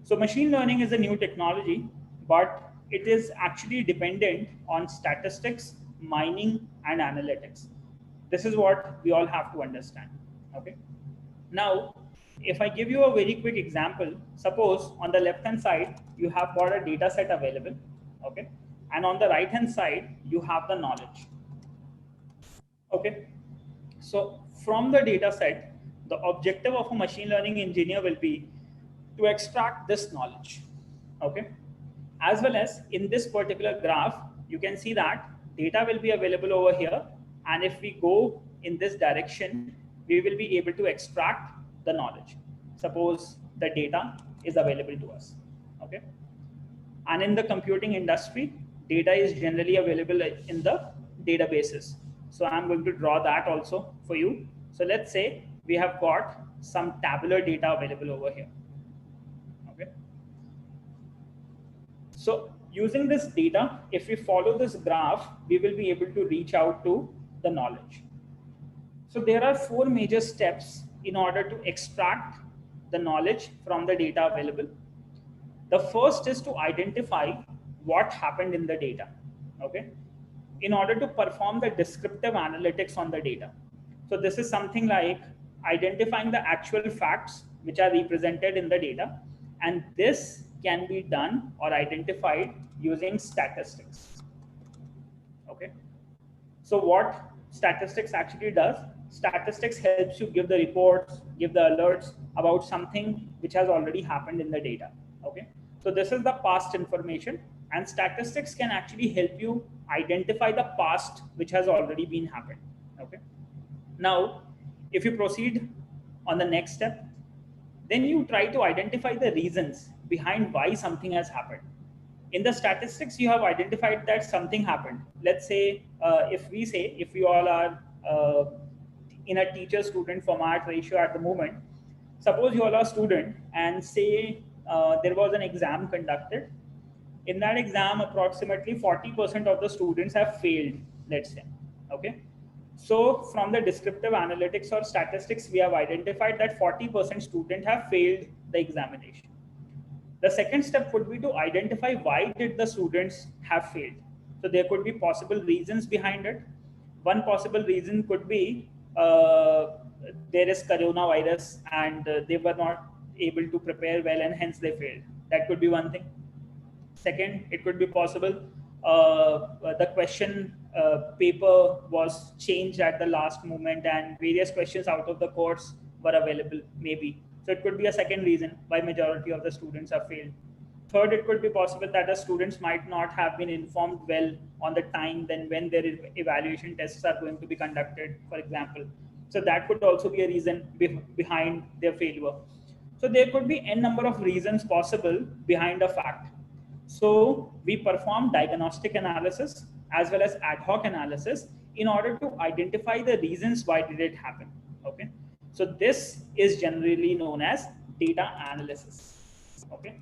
So machine learning is a new technology, but it is actually dependent on statistics, mining, and analytics. This is what we all have to understand. Okay. Now, if I give you a very quick example, suppose on the left hand side, you have got a data set available. Okay. And on the right hand side, you have the knowledge. Okay. So from the data set, the objective of a machine learning engineer will be to extract this knowledge. Okay. As well as in this particular graph, you can see that data will be available over here. And if we go in this direction, we will be able to extract the knowledge. Suppose the data is available to us. Okay. And in the computing industry, data is generally available in the databases. So I'm going to draw that also for you. So let's say we have got some tabular data available over here. Okay. So using this data, if we follow this graph, we will be able to reach out to the knowledge. So there are four major steps in order to extract the knowledge from the data available. The first is to identify what happened in the data. Okay. In order to perform the descriptive analytics on the data. So this is something like identifying the actual facts which are represented in the data, and this can be done or identified using statistics. Okay. So what statistics actually does? Statistics helps you give the reports, give the alerts about something which has already happened in the data. Okay. So this is the past information, and statistics can actually help you identify the past which has already been happened. Okay. Now, if you proceed on the next step, then you try to identify the reasons behind why something has happened. In the statistics, you have identified that something happened. Let's say, if we all are in a teacher-student format ratio at the moment, suppose you all are a student and say there was an exam conducted. In that exam, approximately 40% of the students have failed, let's say. Okay. So from the descriptive analytics or statistics, we have identified that 40% students have failed the examination. The second step would be to identify why did the students have failed. So there could be possible reasons behind it. One possible reason could be there is coronavirus and they were not able to prepare well and hence they failed. That could be one thing. Second, it could be possible the question paper was changed at the last moment and various questions out of the course were available, maybe. So it could be a second reason why majority of the students have failed. Third, it could be possible that the students might not have been informed well on the time then when their evaluation tests are going to be conducted, for example. So that could also be a reason behind their failure. So there could be n number of reasons possible behind a fact. So we perform diagnostic analysis as well as ad hoc analysis in order to identify the reasons why did it happen. Okay. So this is generally known as data analysis. Okay.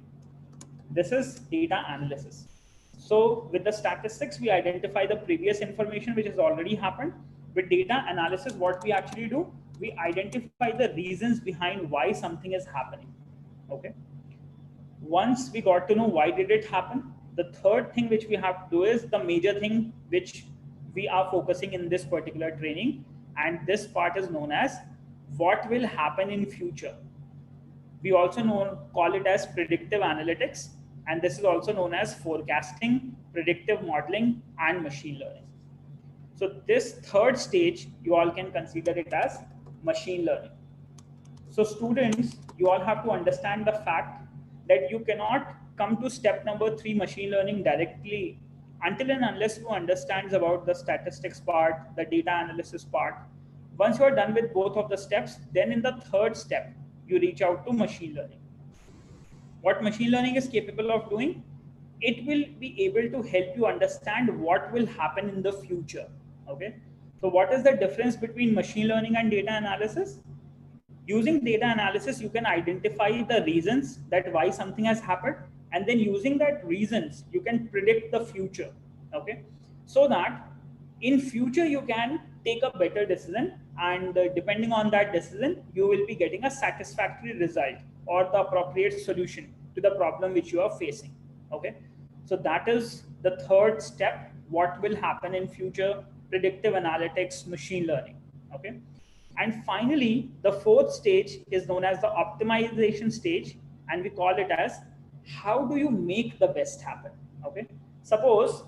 This is data analysis. So with the statistics, we identify the previous information which has already happened. With data analysis, what we actually do, we identify the reasons behind why something is happening. Okay. Once we got to know why did it happen, the third thing which we have to do is the major thing which we are focusing in this particular training, and this part is known as what will happen in future. We also call it as predictive analytics, and this is also known as forecasting, predictive modeling, and machine learning. So this third stage, you all can consider it as machine learning. So students, you all have to understand the fact that you cannot come to step number 3, machine learning, directly until and unless you understands about the statistics part, the data analysis part. Once you are done with both of the steps, then in the third step, you reach out to machine learning. What machine learning is capable of doing? It will be able to help you understand what will happen in the future. Okay. So what is the difference between machine learning and data analysis? Using data analysis, you can identify the reasons that why something has happened, and then using that reasons, you can predict the future. Okay. So that in future you can take a better decision, and depending on that decision, you will be getting a satisfactory result or the appropriate solution to the problem which you are facing. Okay. So that is the third step, what will happen in future: predictive analytics, machine learning. Okay. And finally, the fourth stage is known as the optimization stage, and we call it as how do you make the best happen. Okay. Suppose,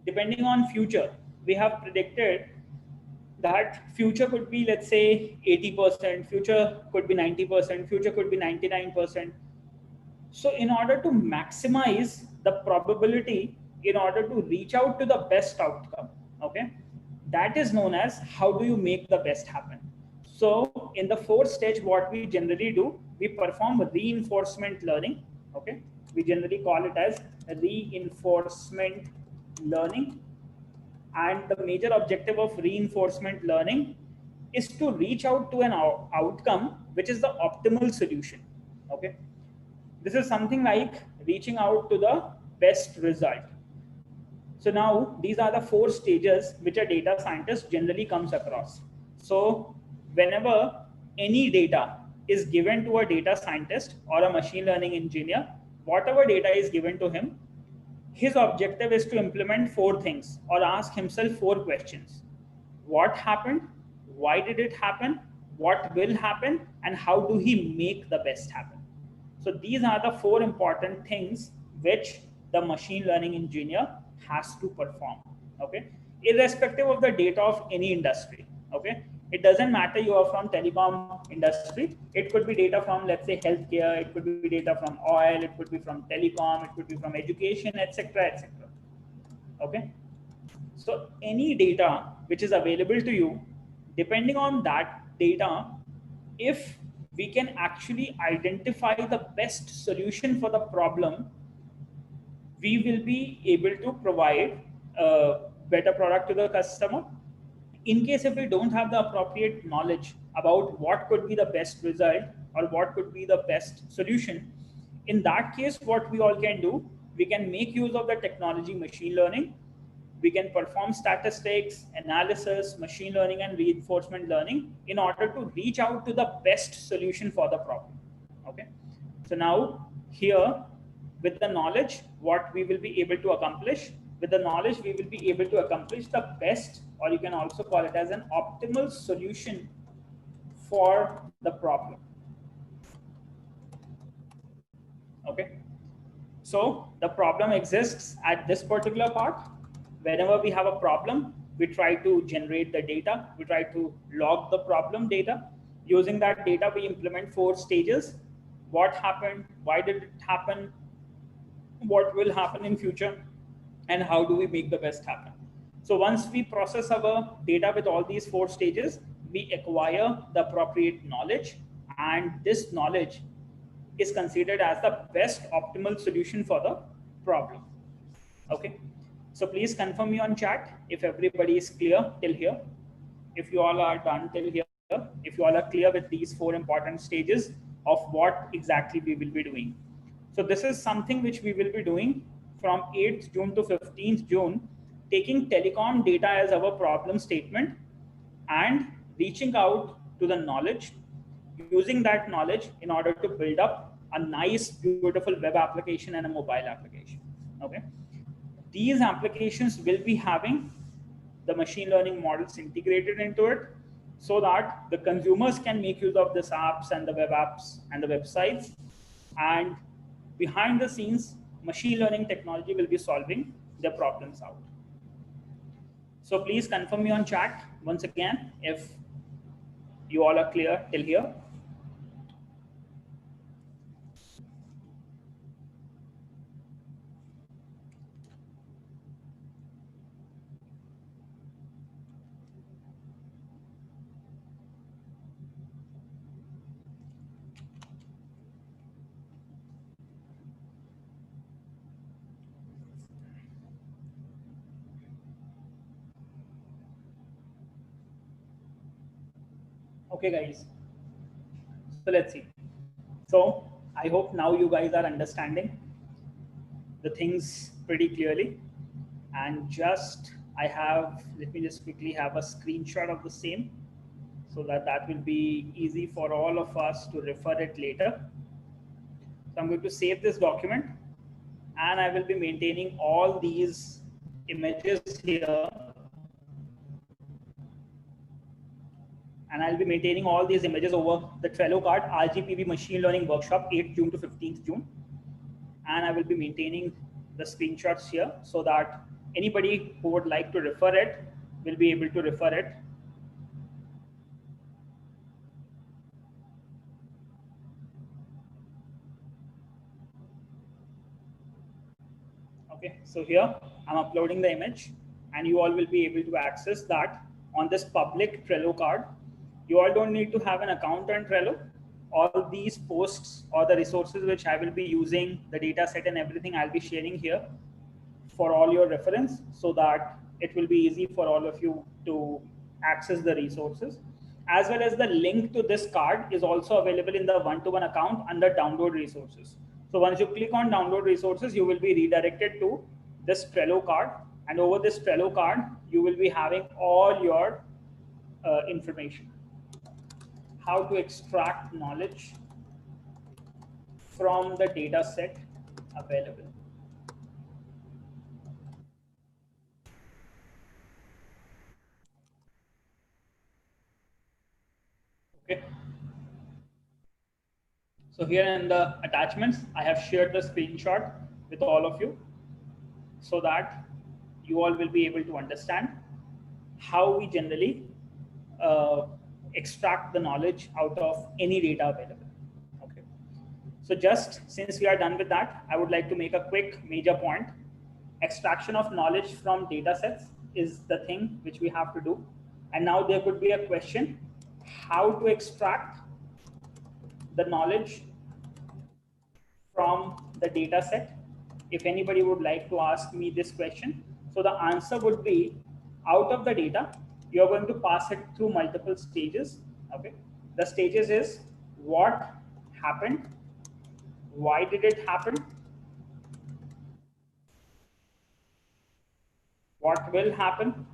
depending on future, we have predicted that future could be, let's say, 80%, future could be 90%, future could be 99%. So in order to maximize the probability, in order to reach out to the best outcome, okay, that is known as how do you make the best happen. So in the fourth stage, what we generally do, we perform reinforcement learning. Okay, we generally call it as reinforcement learning. And the major objective of reinforcement learning is to reach out to an outcome which is the optimal solution. Okay, this is something like reaching out to the best result. So now these are the four stages which a data scientist generally comes across. So whenever any data is given to a data scientist or a machine learning engineer, whatever data is given to him, his objective is to implement four things or ask himself four questions. What happened? Why did it happen? What will happen? And how do he make the best happen? So these are the four important things which the machine learning engineer has to perform. Okay, irrespective of the data of any industry. Okay, it doesn't matter you are from telecom industry. It could be data from, let's say, healthcare. It could be data from oil. It could be from telecom. It could be from education, etc., etc. Okay, so any data which is available to you, depending on that data, if we can actually identify the best solution for the problem, we will be able to provide a better product to the customer. In case if we don't have the appropriate knowledge about what could be the best result or what could be the best solution, in that case, what we all can do, we can make use of the technology machine learning. We can perform statistics, analysis, machine learning, and reinforcement learning in order to reach out to the best solution for the problem. Okay. So now here, with the knowledge, what we will be able to accomplish, with the knowledge, we will be able to accomplish the best, or you can also call it as an optimal solution for the problem. Okay. So the problem exists at this particular part. Whenever we have a problem, we try to generate the data. We try to log the problem data. Using that data, we implement four stages. What happened? Why did it happen? What will happen in future? And how do we make the best happen? So once we process our data with all these four stages, we acquire the appropriate knowledge, and this knowledge is considered as the best optimal solution for the problem. Okay. So please confirm me on chat if everybody is clear till here. If you all are done till here, if you all are clear with these four important stages of what exactly we will be doing. So this is something which we will be doing from 8th June to 15th June, taking telecom data as our problem statement and reaching out to the knowledge, using that knowledge in order to build up a nice, beautiful web application and a mobile application. Okay. These applications will be having the machine learning models integrated into it so that the consumers can make use of these apps and the web apps and the websites. And behind the scenes, machine learning technology will be solving their problems out. So please confirm me on chat once again if you all are clear till here. Okay, guys. So let's see. So I hope now you guys are understanding the things pretty clearly. And just let me just quickly have a screenshot of the same so that that will be easy for all of us to refer it later. So I'm going to save this document and I will be maintaining all these images here. And I'll be maintaining all these images over the Trello card, RGPV Machine Learning Workshop, 8th June to 15th June. And I will be maintaining the screenshots here so that anybody who would like to refer it will be able to refer it. Okay, so here I'm uploading the image and you all will be able to access that on this public Trello card. You all don't need to have an account on Trello. All these posts or the resources which I will be using, the data set and everything I'll be sharing here for all your reference so that it will be easy for all of you to access the resources. As well as the link to this card is also available in the one-to-one account under download resources. So once you click on download resources, you will be redirected to this Trello card. And over this Trello card, you will be having all your information. How to extract knowledge from the data set available. Okay. So here in the attachments, I have shared the screenshot with all of you so that you all will be able to understand how we generally extract the knowledge out of any data available. Okay. So just since we are done with that, I would like to make a quick major point. Extraction of knowledge from data sets is the thing which we have to do. And now there could be a question, how to extract the knowledge from the data set. If anybody would like to ask me this question, so the answer would be, out of the data, you're going to pass it through multiple stages. Okay, the stages is what happened, why did it happen, what will happen,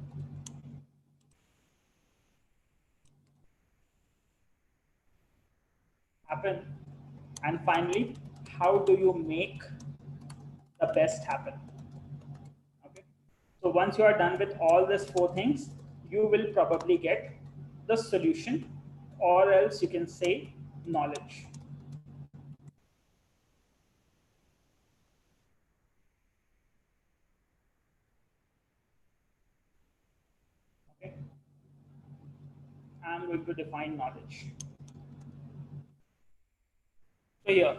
and finally, how do you make the best happen. Okay, so once you are done with all these four things, you will probably get the solution, or else you can say knowledge. Okay, I'm going to define knowledge. So here,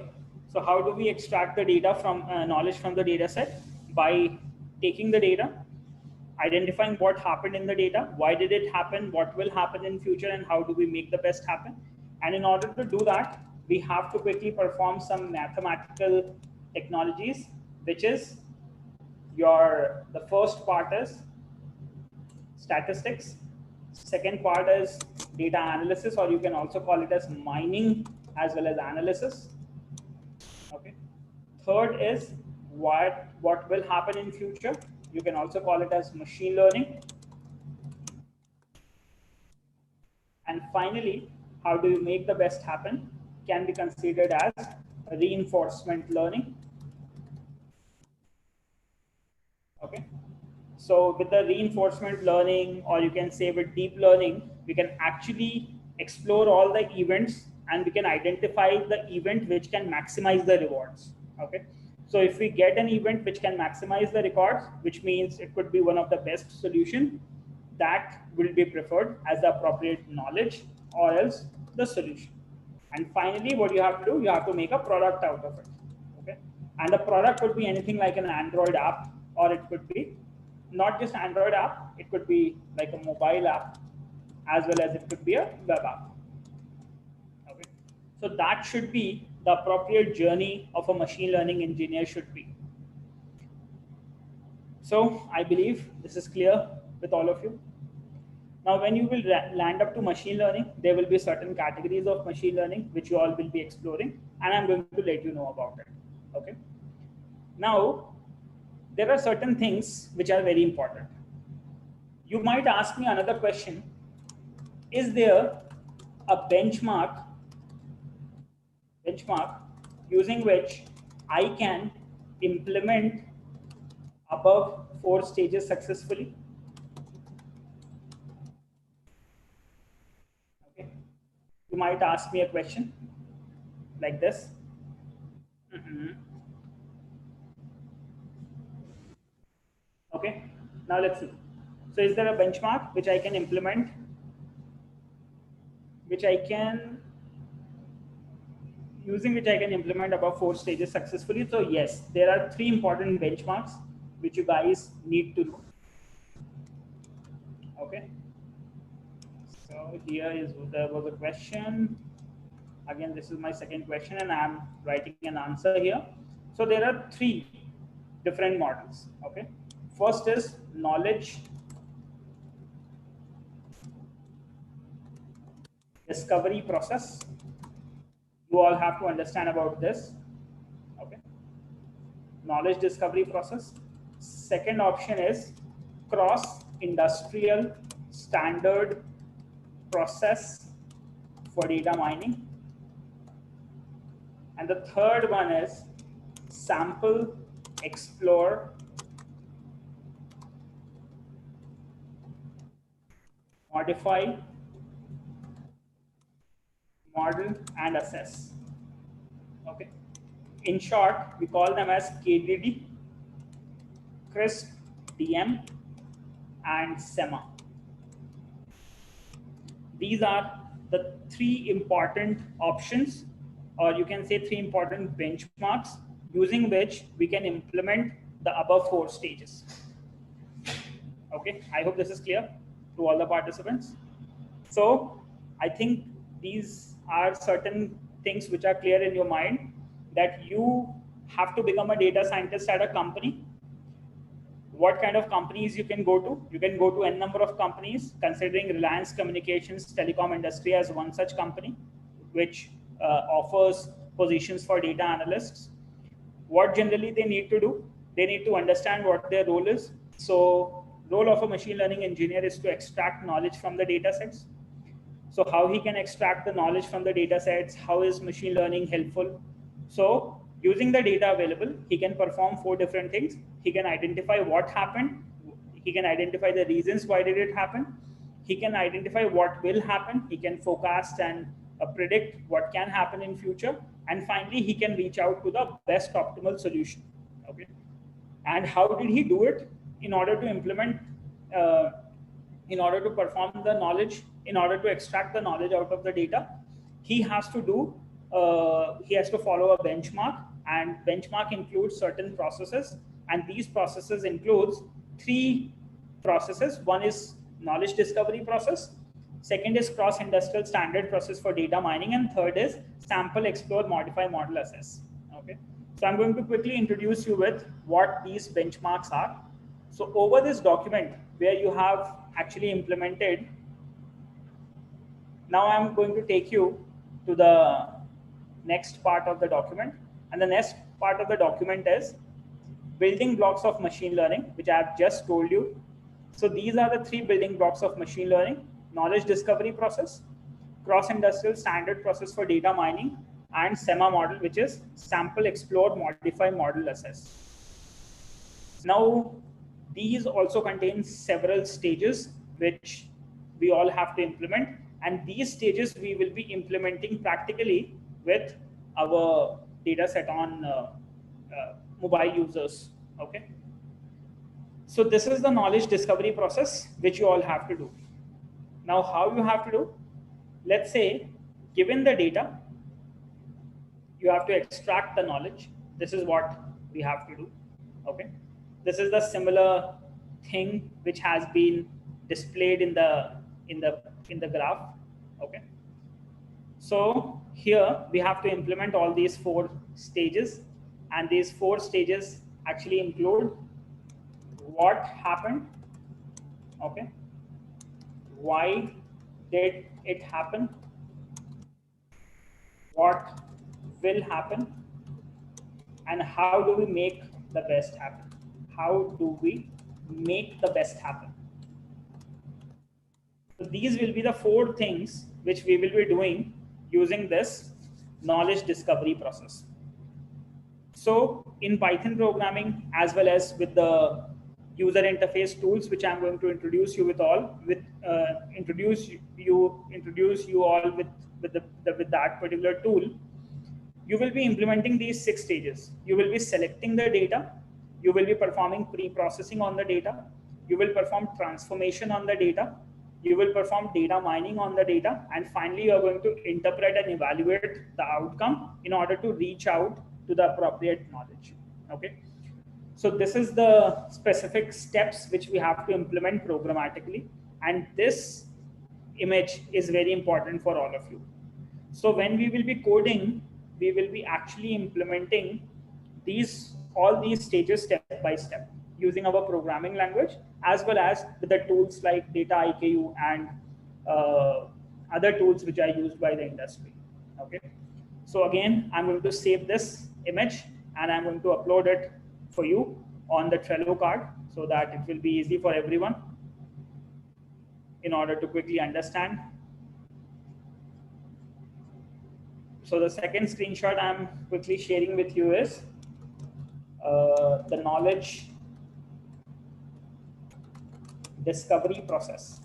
so how do we extract the data from knowledge from the data set? By taking the data, identifying what happened in the data, why did it happen, what will happen in future, and how do we make the best happen. And in order to do that, we have to quickly perform some mathematical technologies, which is the first part is statistics, second part is data analysis, or you can also call it as mining as well as analysis. Okay, third is what will happen in future, you can also call it as machine learning. And finally, how do you make the best happen can be considered as reinforcement learning. Okay, so with the reinforcement learning, or you can say with deep learning, we can actually explore all the events and we can identify the event which can maximize the rewards. Okay, so if we get an event which can maximize the records, which means it could be one of the best solution, that will be preferred as the appropriate knowledge, or else the solution. And finally, what you have to do, you have to make a product out of it. Okay, and the product could be anything like an Android app, or it could be not just Android app, it could be like a mobile app, as well as it could be a web app. Okay, so that should be the appropriate journey of a machine learning engineer should be. So I believe this is clear with all of you. Now, when you will land up to machine learning, there will be certain categories of machine learning which you all will be exploring, and I'm going to let you know about it. Okay. Now, there are certain things which are very important. You might ask me another question. Is there a benchmark using which I can implement above 4 stages successfully? Okay. You might ask me a question like this. Okay. Now let's see. So is there a benchmark which I can implement, using which I can implement above 4 stages successfully? So yes, there are 3 important benchmarks which you guys need to know. Okay. So there was a question. Again, this is my second question and I'm writing an answer here. So there are 3 different models. Okay. First is knowledge discovery process. You all have to understand about this. Okay. Knowledge discovery process. Second option is cross industrial standard process for data mining. And the third one is sample, explore, modify, model, and assess. Okay. In short, we call them as KDD, CRISP, DM, and SEMA. These are the 3 important options, or you can say 3 important benchmarks using which we can implement the above 4 stages. Okay, I hope this is clear to all the participants. So I think these are certain things which are clear in your mind, that you have to become a data scientist at a company. What kind of companies you can go to? You can go to n number of companies, considering Reliance Communications telecom industry as one such company, which offers positions for data analysts. What generally they need to do? They need to understand what their role is. So role of a machine learning engineer is to extract knowledge from the data sets. So how he can extract the knowledge from the data sets? How is machine learning helpful? So using the data available, he can perform 4 different things. He can identify what happened. He can identify the reasons why did it happen. He can identify what will happen. He can forecast and predict what can happen in future. And finally, he can reach out to the best optimal solution. Okay. And how did he do it? In order to implement, in order to perform the knowledge, in order to extract the knowledge out of the data, he has to follow a benchmark, and benchmark includes certain processes, and these processes includes 3 processes. One is knowledge discovery process, second is cross industrial standard process for data mining, and third is sample, explore, modify, model, assess. Okay, so I'm going to quickly introduce you with what these benchmarks are. So over this document where you have actually implemented, now I'm going to take you to the next part of the document, and the next part of the document is building blocks of machine learning, which I have just told you. So these are the 3 building blocks of machine learning: knowledge discovery process, cross industrial standard process for data mining, and SEMA model, which is sample, explore, modify, model, assess. Now these also contain several stages which we all have to implement, and these stages we will be implementing practically with our data set on mobile users. Okay, so this is the knowledge discovery process which you all have to do. Now how you have to do? Let's say given the data, you have to extract the knowledge. This is what we have to do. Okay, this is the similar thing which has been displayed in the graph. Okay, so here we have to implement all these 4 stages, and these 4 stages actually include what happened, okay, why did it happen, what will happen, and how do we make the best happen. How do we make the best happen? So these will be the 4 things which we will be doing using this knowledge discovery process. So in Python programming, as well as with the user interface tools, which I'm going to introduce you all with that particular tool, you will be implementing these 6 stages. You will be selecting the data, you will be performing pre-processing on the data, you will perform transformation on the data, you will perform data mining on the data, and finally you are going to interpret and evaluate the outcome in order to reach out to the appropriate knowledge. Okay. So this is the specific steps which we have to implement programmatically, and this image is very important for all of you. So when we will be coding, we will be actually implementing all these stages step by step using our programming language, as well as with the tools like Data IKU and other tools which are used by the industry. Okay. So again, I'm going to save this image and I'm going to upload it for you on the Trello card so that it will be easy for everyone in order to quickly understand. So the second screenshot I'm quickly sharing with you is the knowledge discovery process.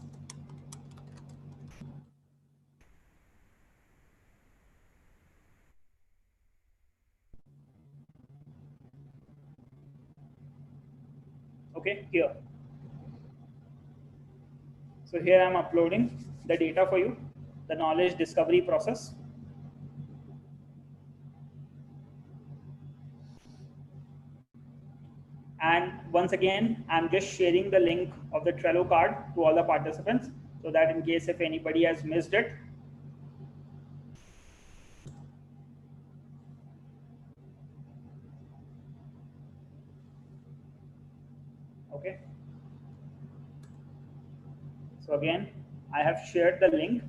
Okay, here. So here I'm uploading the data for you, the knowledge discovery process. And once again, I'm just sharing the link of the Trello card to all the participants so that in case if anybody has missed it. Okay. So again, I have shared the link.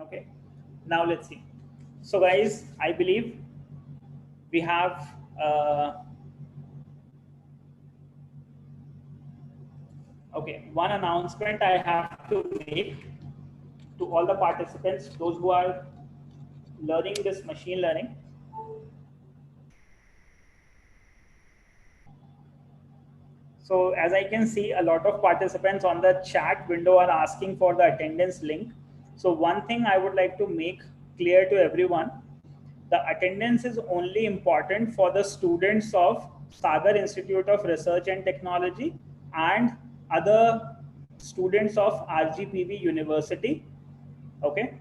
Okay, now let's see. So guys, I believe we have okay, one announcement I have to make to all the participants, those who are learning this machine learning. So as I can see, a lot of participants on the chat window are asking for the attendance link. So one thing I would like to make clear to everyone, the attendance is only important for the students of Sagar Institute of Research and Technology and other students of RGPV University. Okay.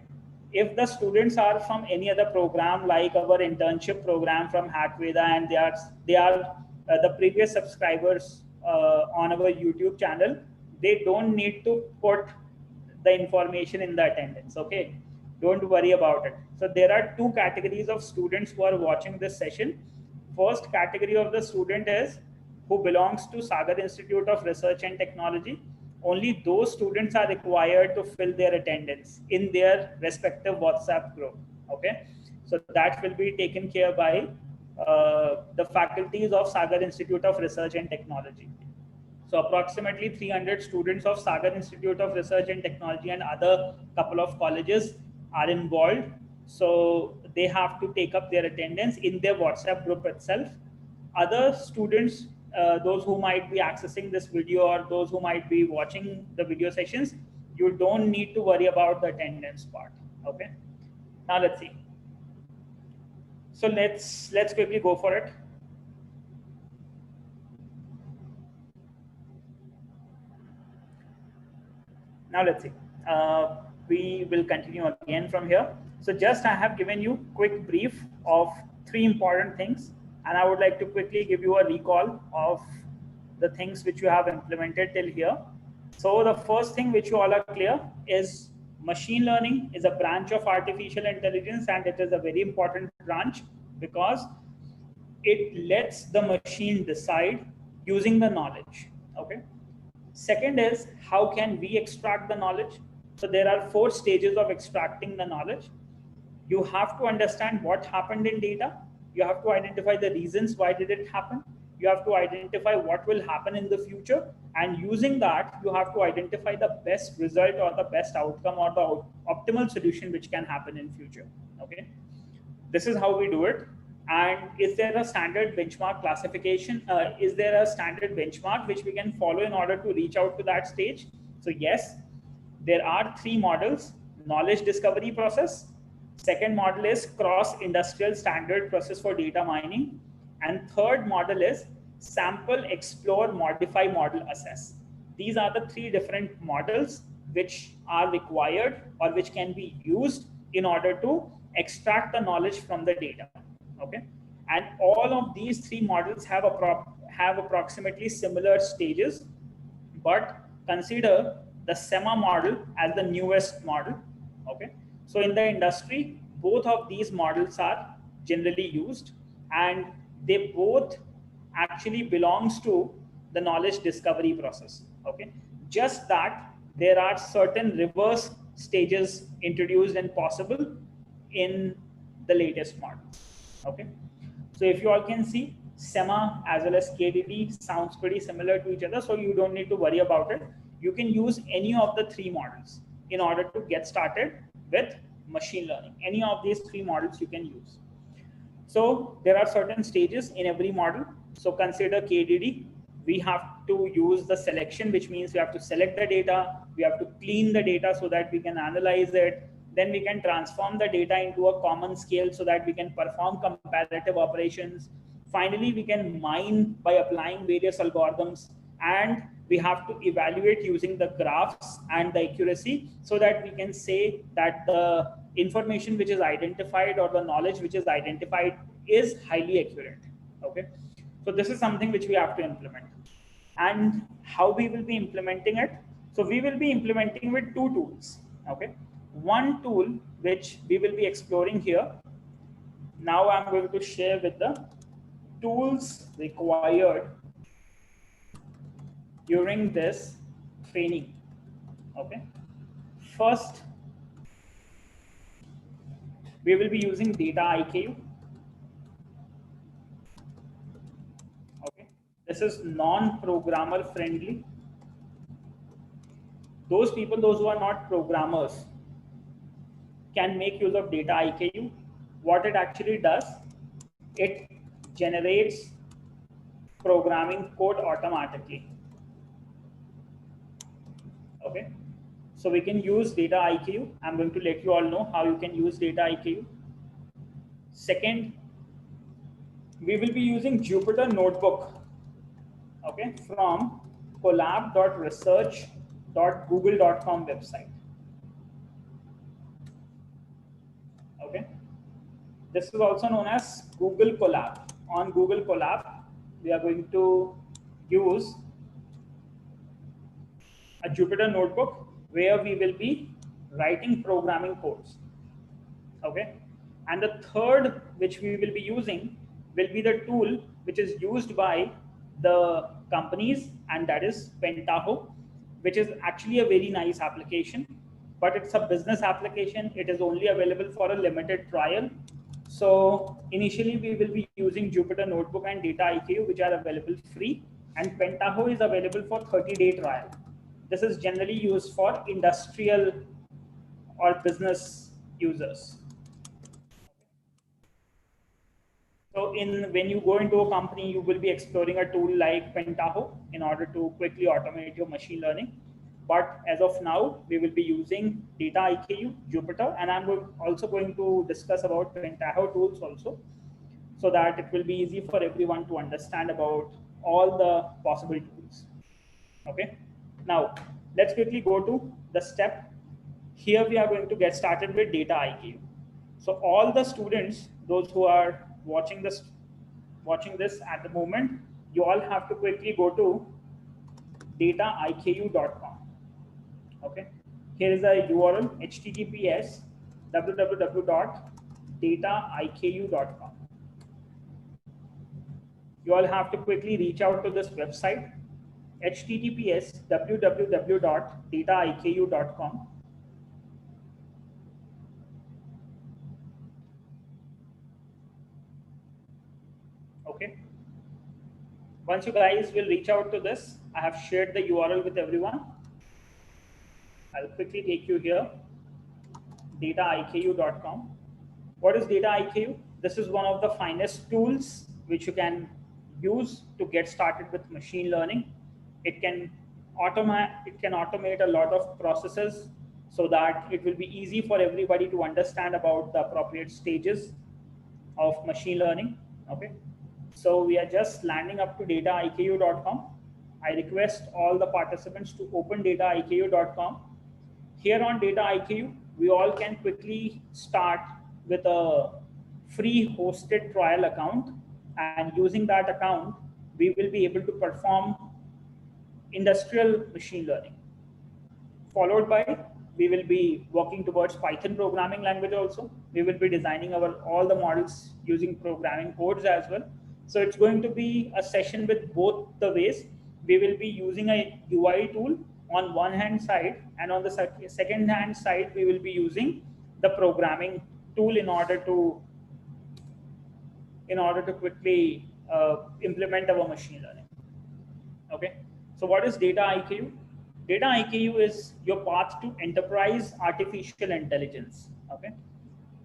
If the students are from any other program like our internship program from Hackveda and they are the previous subscribers on our YouTube channel, they don't need to put the information in the attendance. Okay, don't worry about it. So there are 2 categories of students who are watching this session. First category of the student is who belongs to Sagar Institute of Research and Technology. Only those students are required to fill their attendance in their respective WhatsApp group. Okay, so that will be taken care by the faculties of Sagar Institute of Research and Technology. So approximately 300 students of Sagar Institute of Research and Technology and other couple of colleges are involved. So they have to take up their attendance in their WhatsApp group itself. Other students, those who might be accessing this video or those who might be watching the video sessions, you don't need to worry about the attendance part. Okay. Now let's see. So let's quickly go for it. Now let's see. We will continue again from here. So just I have given you quick brief of 3 important things, and I would like to quickly give you a recall of the things which you have implemented till here. So the first thing which you all are clear is machine learning is a branch of artificial intelligence, and it is a very important branch because it lets the machine decide using the knowledge. Okay. Second is how can we extract the knowledge? So there are 4 stages of extracting the knowledge. You have to understand what happened in data. You have to identify the reasons why did it happen. You have to identify what will happen in the future, and using that you have to identify the best result or the best outcome or the optimal solution which can happen in future. Okay, this is how we do it. And is there a standard benchmark classification? Is there a standard benchmark which we can follow in order to reach out to that stage? So yes, there are 3 models: knowledge discovery process, second model is cross industrial standard process for data mining, and third model is sample, explore, modify, model, assess. These are the 3 different models which are required or which can be used in order to extract the knowledge from the data. Okay, and all of these 3 models have approximately similar stages, but consider the SEMA model as the newest model. Okay, so in the industry, both of these models are generally used, and they both actually belongs to the knowledge discovery process. Okay, just that there are certain reverse stages introduced and possible in the latest model. Okay, so if you all can see, SEMA as well as KDD sounds pretty similar to each other, so you don't need to worry about it. You can use any of the 3 models in order to get started with machine learning. Any of these 3 models you can use. So there are certain stages in every model. So consider KDD. We have to use the selection, which means we have to select the data, we have to clean the data so that we can analyze it. Then we can transform the data into a common scale so that we can perform comparative operations. Finally, we can mine by applying various algorithms, and we have to evaluate using the graphs and the accuracy so that we can say that the information which is identified or the knowledge which is identified is highly accurate. Okay, so this is something which we have to implement. And how we will be implementing it? So we will be implementing with 2 tools. Okay, one tool which we will be exploring here. Now I'm going to share with the tools required during this training. Okay, first we will be using data IKU. Okay, this is non-programmer friendly. Those who are not programmers can make use of data IKU. What it actually does, it generates programming code automatically. Okay, so we can use data IKU. I'm going to let you all know how you can use data IKU. Second, we will be using Jupyter Notebook. Okay, from collab.research.google.com website. Okay, this is also known as Google Colab. On Google Colab, we are going to use a Jupyter Notebook where we will be writing programming codes. Okay, and the third which we will be using will be the tool which is used by the companies, and that is Pentaho, which is actually a very nice application, but it's a business application. It is only available for a limited trial. So initially we will be using Jupyter Notebook and Data IQ, which are available free, and Pentaho is available for 30-day trial. This is generally used for industrial or business users. So when you go into a company, you will be exploring a tool like Pentaho in order to quickly automate your machine learning. But as of now, we will be using Data IKU, Jupyter, and I'm also going to discuss about Pentaho tools also, so that it will be easy for everyone to understand about all the possible tools. Okay. Now, let's quickly go to the step. Here we are going to get started with Data IQ. So all the students, those who are watching this at the moment, you all have to quickly go to dataiku.com. Okay, here is a URL, https www.dataiku.com. You all have to quickly reach out to this website, https www.dataiku.com. Okay. Once you guys will reach out to this, I have shared the URL with everyone. I'll quickly take you here, dataiku.com. What is dataiku? This is one of the finest tools which you can use to get started with machine learning. It can automate a lot of processes so that it will be easy for everybody to understand about the appropriate stages of machine learning. Okay, so we are just landing up to dataiku.com. I request all the participants to open dataiku.com. Here on dataiku, we all can quickly start with a free hosted trial account, and using that account, we will be able to perform industrial machine learning. Followed by, we will be working towards Python programming language also. We will be designing all the models using programming codes as well. So it's going to be a session with both the ways. We will be using a UI tool on one hand side, and on the second hand side, we will be using the programming tool in order to quickly implement our machine learning. Okay, so what is dataiku? Dataiku is your path to enterprise artificial intelligence. Okay,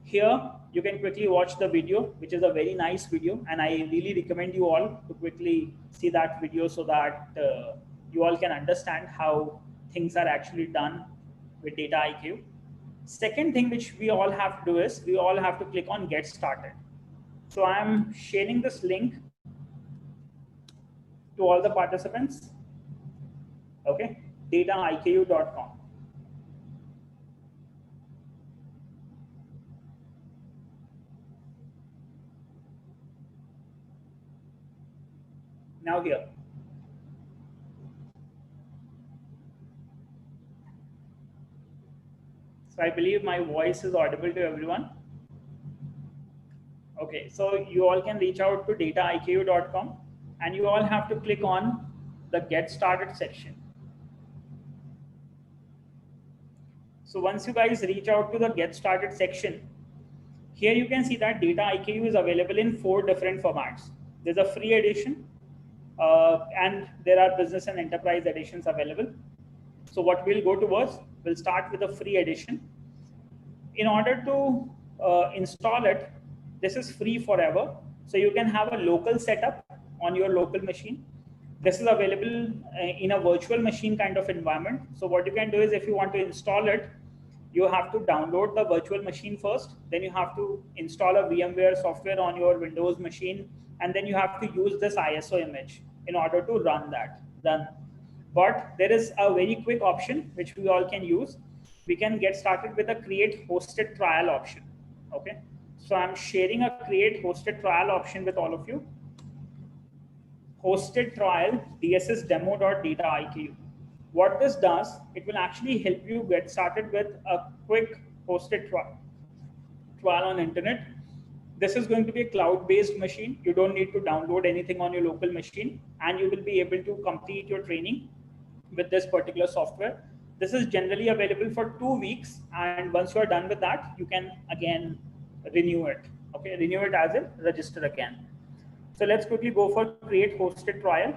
here you can quickly watch the video, which is a very nice video, and I really recommend you all to quickly see that video so that you all can understand how things are actually done with dataiku. Second thing which we all have to do is we all have to click on get started. So I'm sharing this link to all the participants. Okay, dataiku.com. Now here. So I believe my voice is audible to everyone. Okay, so you all can reach out to dataiku.com, and you all have to click on the get started section. So once you guys reach out to the get started section, here you can see that dataiku is available in 4 different formats. There's a free edition, and there are business and enterprise editions available. So what we'll go towards, we'll start with a free edition. In order to install it, this is free forever. So you can have a local setup on your local machine. This is available in a virtual machine kind of environment. So what you can do is, if you want to install it, you have to download the virtual machine first. Then you have to install a VMware software on your Windows machine. And then you have to use this ISO image in order to run that. Done. But there is a very quick option which we all can use. We can get started with a create hosted trial option. Okay. So I'm sharing a create hosted trial option with all of you. Hosted trial DSS demo.dataiku. What this does, it will actually help you get started with a quick hosted trial on internet. This is going to be a cloud-based machine. You don't need to download anything on your local machine, and you will be able to complete your training with this particular software. This is generally available for 2 weeks, and once you are done with that, you can again renew it. Okay, renew it as in register again. So let's quickly go for create hosted trial.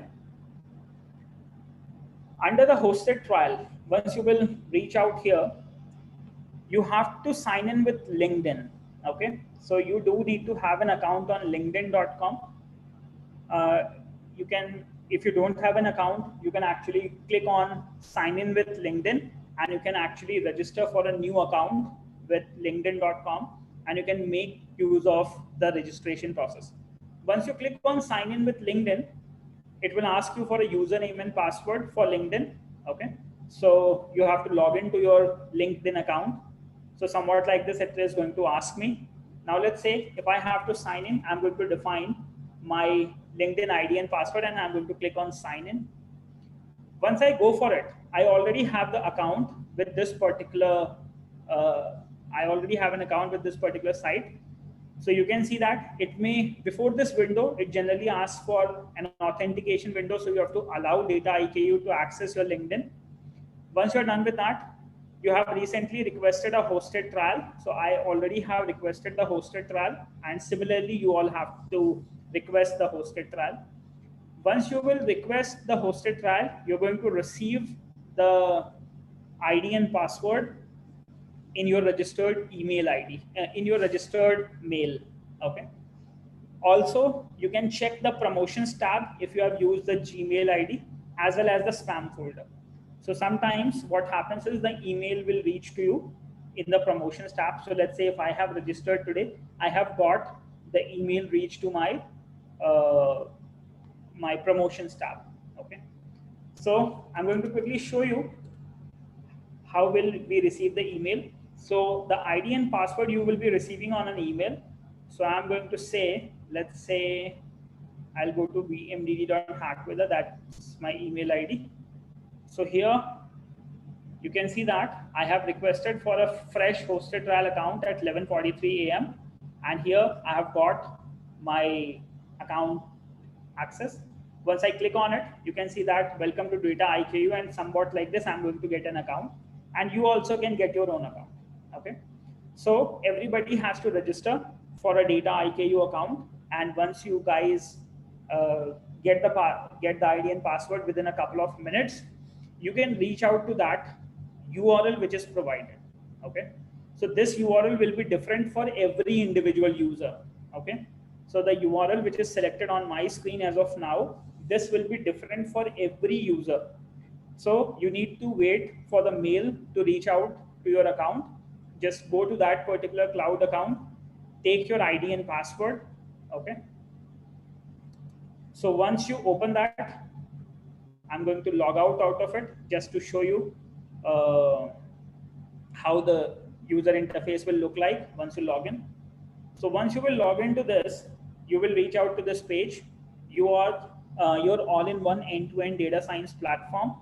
Under the hosted trial, once you will reach out here, you have to sign in with LinkedIn. Okay, so you do need to have an account on linkedin.com. You can, if you don't have an account, you can actually click on sign in with LinkedIn, and you can actually register for a new account with linkedin.com, and you can make use of the registration process. Once you click on sign in with LinkedIn, it will ask you for a username and password for LinkedIn. Okay, so you have to log into your LinkedIn account. So somewhat like this, it is going to ask me. Now let's say if I have to sign in, I'm going to define my LinkedIn ID and password, and I'm going to click on sign in. Once I go for it, I already have the account with this particular, I already have an account with this particular site. So you can see that it may, before this window, it generally asks for an authentication window. So you have to allow Data IKU to access your LinkedIn. Once you're done with that, you have recently requested a hosted trial. So I already have requested the hosted trial, and similarly, you all have to request the hosted trial. Once you will request the hosted trial, you're going to receive the ID and password in your registered email ID, in your registered mail. Okay. Also, you can check the promotions tab if you have used the Gmail ID as well as the spam folder. So sometimes what happens is the email will reach to you in the promotions tab. So let's say if I have registered today, I have got the email reach to my my promotions tab. Okay. So I'm going to quickly show you how will we receive the email. So the ID and password you will be receiving on an email. So I'm going to say, let's say I'll go to vmdd.hackwither, that's my email ID. So here you can see that I have requested for a fresh hosted trial account at 11:43 a.m. and here I have got my account access. Once I click on it, you can see that welcome to Data IKU, and somewhat like this, I'm going to get an account, and you also can get your own account. Okay. So everybody has to register for a Data IKU account. And once you guys get the ID and password within a couple of minutes, you can reach out to that URL which is provided. Okay. So this URL will be different for every individual user. Okay. So the URL which is selected on my screen as of now, this will be different for every user. So you need to wait for the mail to reach out to your account. Just go to that particular cloud account, take your ID and password. Okay. So once you open that, I'm going to log out of it just to show you how the user interface will look like once you log in. So once you will log into this, you will reach out to this page. You are your all-in-one end-to-end data science platform.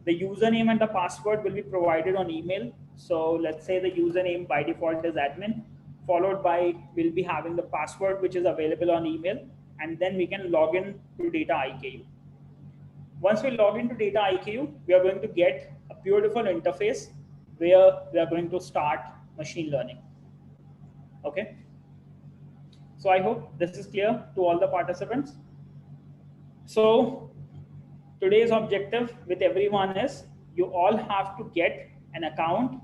The username and the password will be provided on email. So let's say the username by default is admin, followed by we'll be having the password which is available on email, and then we can log in to Data IKU. Once we log into Data IKU, we are going to get a beautiful interface where we are going to start machine learning. Okay. So I hope this is clear to all the participants. So today's objective with everyone is you all have to get an account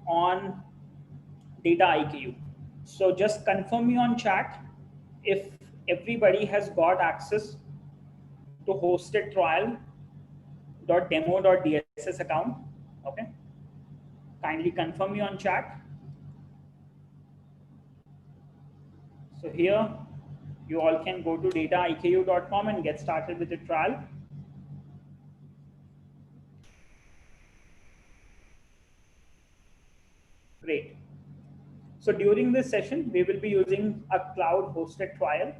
on Data IKU. So just confirm me on chat if everybody has got access to hosted trial.demo.dss account. Okay. Kindly confirm me on chat. So here you all can go to dataiku.com and get started with the trial. Great. So during this session, we will be using a cloud hosted trial,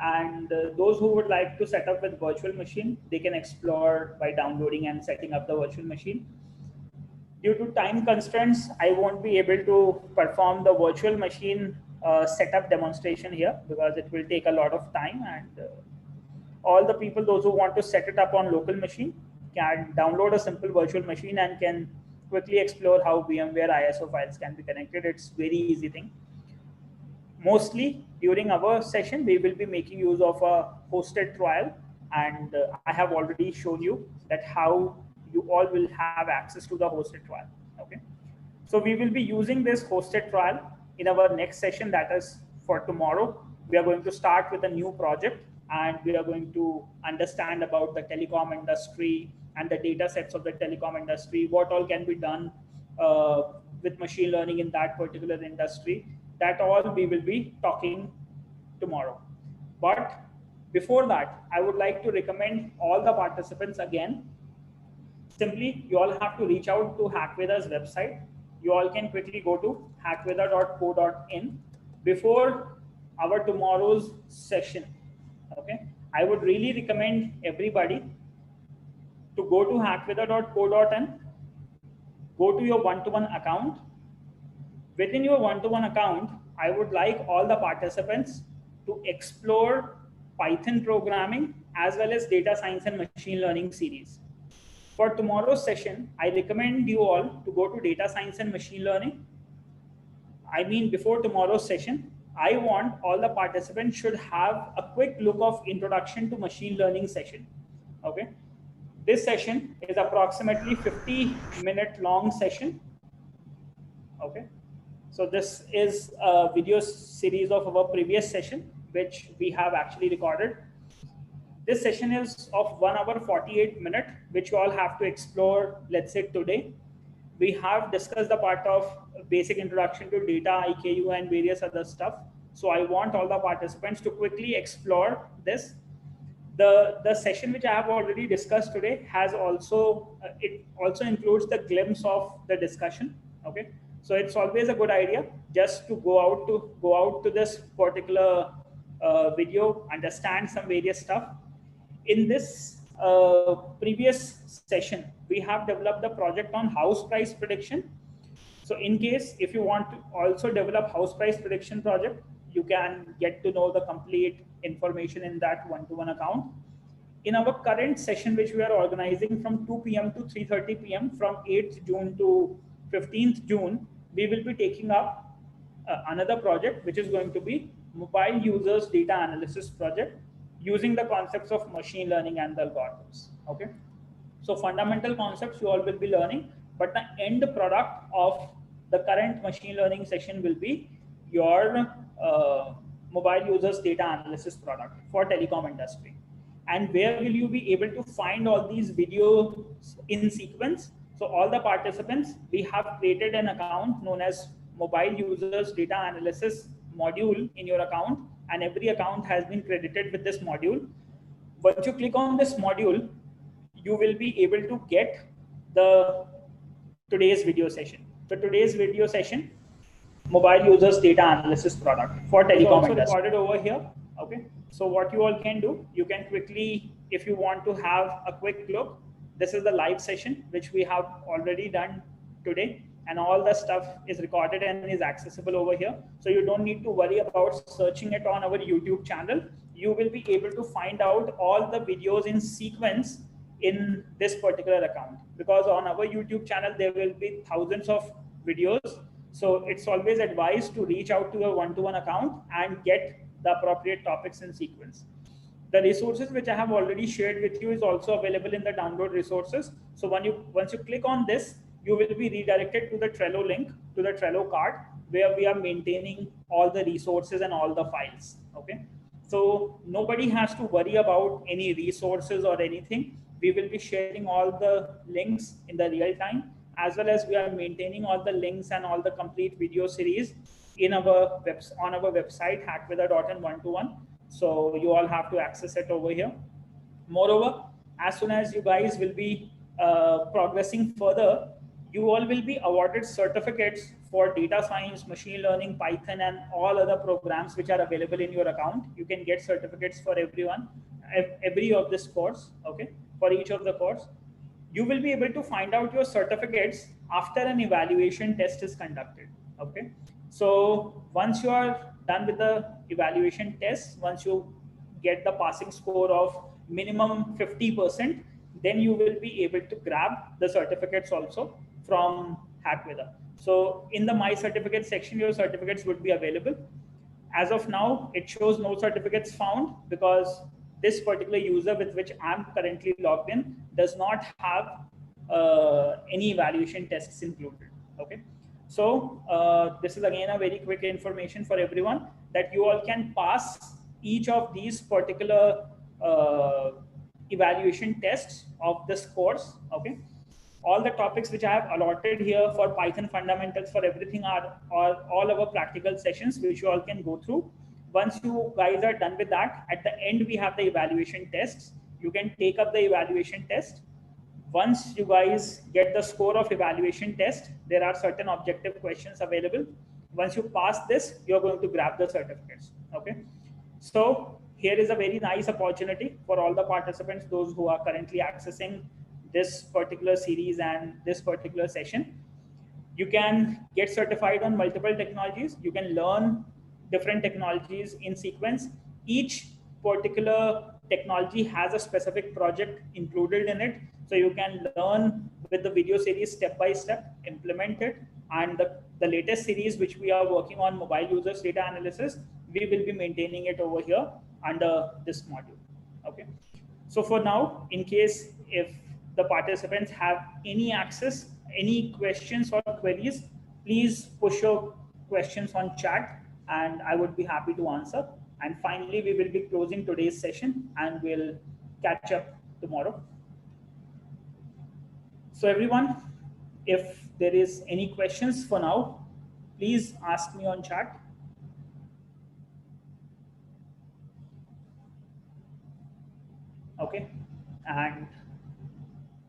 and those who would like to set up with virtual machine, they can explore by downloading and setting up the virtual machine. Due to time constraints, I won't be able to perform the virtual machine setup demonstration here because it will take a lot of time, and all the people, those who want to set it up on local machine, can download a simple virtual machine and can quickly explore how VMware ISO files can be connected. It's very easy thing. Mostly during our session, we will be making use of a hosted trial, and I have already shown you that how you all will have access to the hosted trial. Okay. So we will be using this hosted trial in our next session, that is for tomorrow. We are going to start with a new project, and we are going to understand about the telecom industry and the data sets of the telecom industry, what all can be done with machine learning in that particular industry. That all we will be talking tomorrow. But before that, I would like to recommend all the participants again. Simply, you all have to reach out to Hackwither's website. You all can quickly go to hackwither.co.in before our tomorrow's session. Okay, I would really recommend everybody to go to hackweather.co.in, go to your one-to-one account. Within your one-to-one account, I would like all the participants to explore Python programming as well as data science and machine learning series. For tomorrow's session, I recommend you all to go to data science and machine learning. I mean, before tomorrow's session, I want all the participants should have a quick look of introduction to machine learning session. Okay. This session is approximately 50-minute long session. Okay. So this is a video series of our previous session, which we have actually recorded. This session is of 1 hour 48 minutes, which you all have to explore, let's say today. We have discussed the part of basic introduction to data, IKU, and various other stuff. So I want all the participants to quickly explore this. The session which I have already discussed today has also, it also includes the glimpse of the discussion. Okay. So it's always a good idea just to go out to this particular video, understand some various stuff. In this previous session, we have developed the project on house price prediction. So in case if you want to also develop house price prediction project, you can get to know the complete information in that one-to-one account. In our current session, which we are organizing from 2 p.m. to 3:30 p.m. from 8th June to 15th June, we will be taking up another project, which is going to be mobile users data analysis project using the concepts of machine learning and the algorithms. Okay. So fundamental concepts you all will be learning, but the end product of the current machine learning session will be your mobile users data analysis product for telecom industry. And where will you be able to find all these videos in sequence? So all the participants, we have created an account known as mobile users data analysis module in your account, and every account has been credited with this module. Once you click on this module, you will be able to get the today's video session. So today's video session, mobile users data analysis product for telecom industry, recorded over here. Okay. So what you all can do, you can quickly, if you want to have a quick look, this is the live session which we have already done today, and all the stuff is recorded and is accessible over here. So you don't need to worry about searching it on our YouTube channel. You will be able to find out all the videos in sequence in this particular account, because on our YouTube channel there will be thousands of videos. So it's always advised to reach out to your one-to-one account and get the appropriate topics in sequence. The resources which I have already shared with you is also available in the download resources. So once you click on this, you will be redirected to the Trello link, to the Trello card, where we are maintaining all the resources and all the files. Okay. So nobody has to worry about any resources or anything. We will be sharing all the links in the real time, as well as we are maintaining all the links and all the complete video series in our on our website, hackweather.in one-to-one. So you all have to access it over here. Moreover, as soon as you guys will be progressing further, you all will be awarded certificates for data science, machine learning, Python, and all other programs which are available in your account. You can get certificates for everyone, every of this course. Okay, for each of the course. You will be able to find out your certificates after an evaluation test is conducted. Okay. So once you are done with the evaluation test, once you get the passing score of minimum 50%, then you will be able to grab the certificates also from Hackweather. So in the My Certificates section, your certificates would be available. As of now, it shows no certificates found because this particular user with which I'm currently logged in does not have any evaluation tests included. Okay. So this is again a very quick information for everyone that you all can pass each of these particular evaluation tests of this course. Okay. All the topics which I have allotted here for Python fundamentals for everything are all our practical sessions which you all can go through. Once you guys are done with that, at the end we have the evaluation tests. You can take up the evaluation test. Once you guys get the score of evaluation test, there are certain objective questions available. Once you pass this, you're going to grab the certificates. Okay. So here is a very nice opportunity for all the participants, those who are currently accessing this particular series and this particular session. You can get certified on multiple technologies. You can learn different technologies in sequence. Each particular technology has a specific project included in it. So you can learn with the video series step by step, implement it. And the latest series, which we are working on, mobile users data analysis, we will be maintaining it over here under this module. Okay. So for now, in case if the participants have any access, any questions or queries, please push your questions on chat and I would be happy to answer. And finally, we will be closing today's session and we'll catch up tomorrow. So everyone, if there is any questions for now, please ask me on chat. Okay, and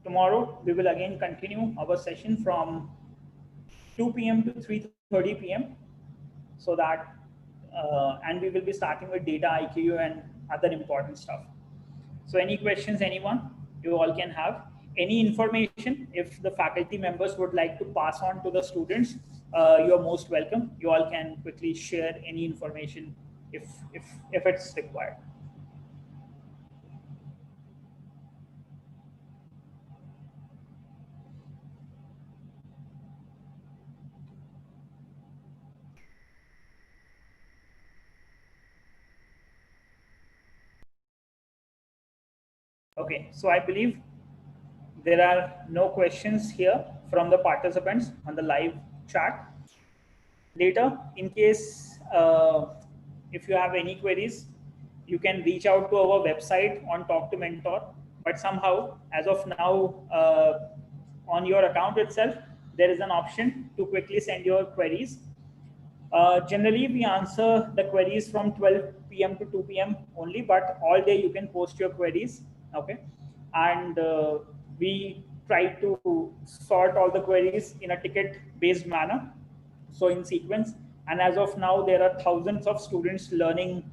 tomorrow we will again continue our session from 2 p.m. to 3:30 p.m. so that and we will be starting with data IQ and other important stuff. So any questions, anyone, you all can have. Any information, if the faculty members would like to pass on to the students, you are most welcome. You all can quickly share any information if it's required. Okay, so I believe there are no questions here from the participants on the live chat. Later, in case if you have any queries, you can reach out to our website on Talk to Mentor. But somehow, as of now, on your account itself, there is an option to quickly send your queries. Generally, we answer the queries from 12 p.m. to 2 p.m. only, but all day you can post your queries. Okay, and we try to sort all the queries in a ticket-based manner, so in sequence. And as of now, there are thousands of students learning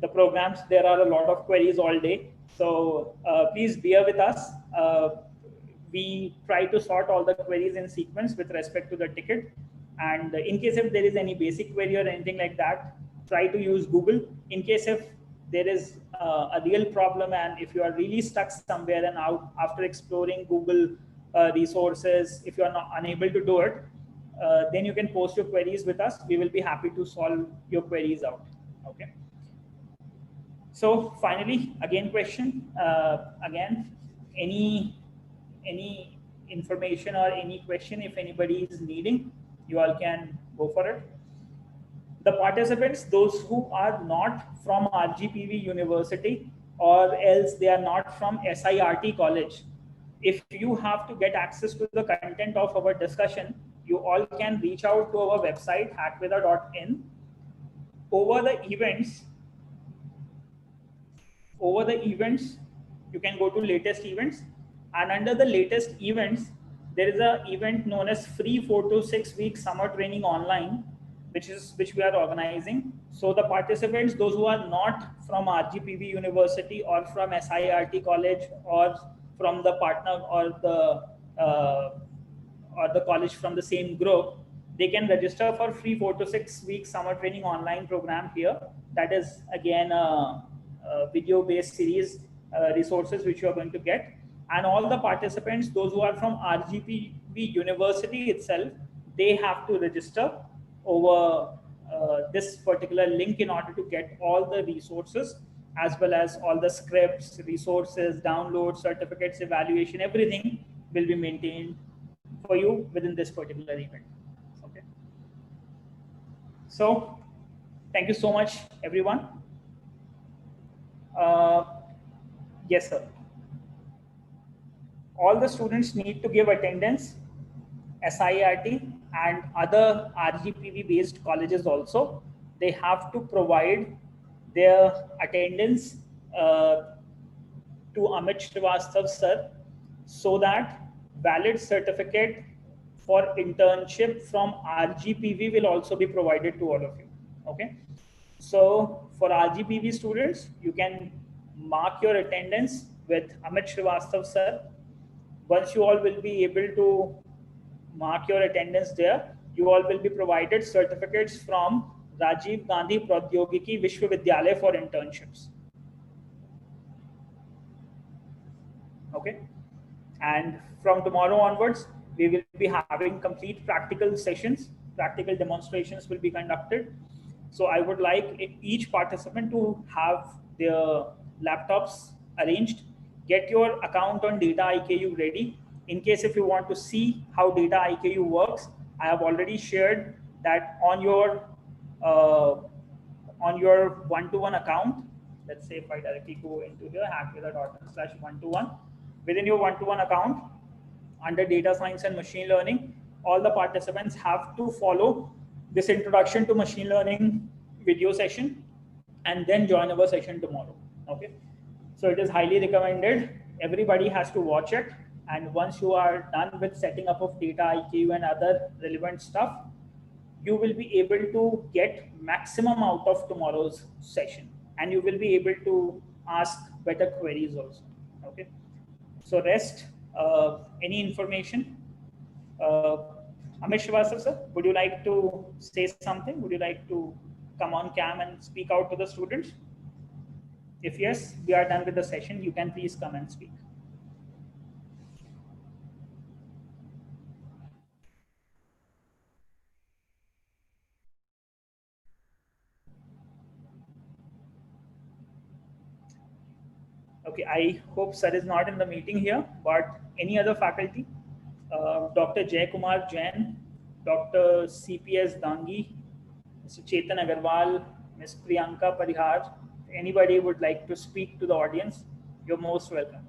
the programs. There are a lot of queries all day, so please bear with us. We try to sort all the queries in sequence with respect to the ticket. And in case if there is any basic query or anything like that, try to use Google. In case if there is a real problem and if you are really stuck somewhere and out after exploring Google resources, if you are not unable to do it, then you can post your queries with us. We will be happy to solve your queries out. Okay. So finally, again, question, again, any information or any question, if anybody is needing, you all can go for it. The participants, those who are not from RGPV University or else they are not from SIRT college, if you have to get access to the content of our discussion, you all can reach out to our website hackveda.in. Over the events, you can go to latest events, and under the latest events, there is an event known as free 4 to 6 week summer training online, which we are organizing. So the participants, those who are not from RGPV University or from SIRT college or from the partner or the college from the same group, they can register for free 4 to 6 week summer training online program here. That is again a video based series resources which you are going to get. And all the participants, those who are from RGPV University itself, they have to register over this particular link in order to get all the resources, as well as all the scripts, resources, downloads, certificates, evaluation, everything will be maintained for you within this particular event. Okay. So thank you so much, everyone. Yes, sir. All the students need to give attendance, SIRT and other RGPV based colleges also. They have to provide their attendance to Amit Srivastav sir, so that valid certificate for internship from RGPV will also be provided to all of you. Okay. So for RGPV students, you can mark your attendance with Amit Srivastav sir. Once you all will be able to mark your attendance there, you all will be provided certificates from Rajiv Gandhi Pradyogiki Vishwavidyalaya for internships. Okay, and from tomorrow onwards, we will be having complete practical sessions, practical demonstrations will be conducted. So I would like each participant to have their laptops arranged, get your account on Data IKU ready. In case if you want to see how Data IKU works, I have already shared that on your one-to-one account. Let's say if I directly go into here, hackvilla.in/one-to-one, within your one-to-one account, under data science and machine learning, all the participants have to follow this introduction to machine learning video session and then join our session tomorrow. Okay, so it is highly recommended. Everybody has to watch it, and once you are done with setting up of Data IQ and other relevant stuff, you will be able to get maximum out of tomorrow's session, and you will be able to ask better queries also. Okay, so rest, any information? Amit Srivastav sir, would you like to say something? Would you like to come on cam and speak out to the students? If yes, we are done with the session. You can please come and speak. Okay, I hope sir is not in the meeting here, but any other faculty? Dr. Jay Kumar Jain, Dr. CPS Dangi, Mr. Chetan Agarwal, Ms. Priyanka Parihar. Anybody would like to speak to the audience? You're most welcome.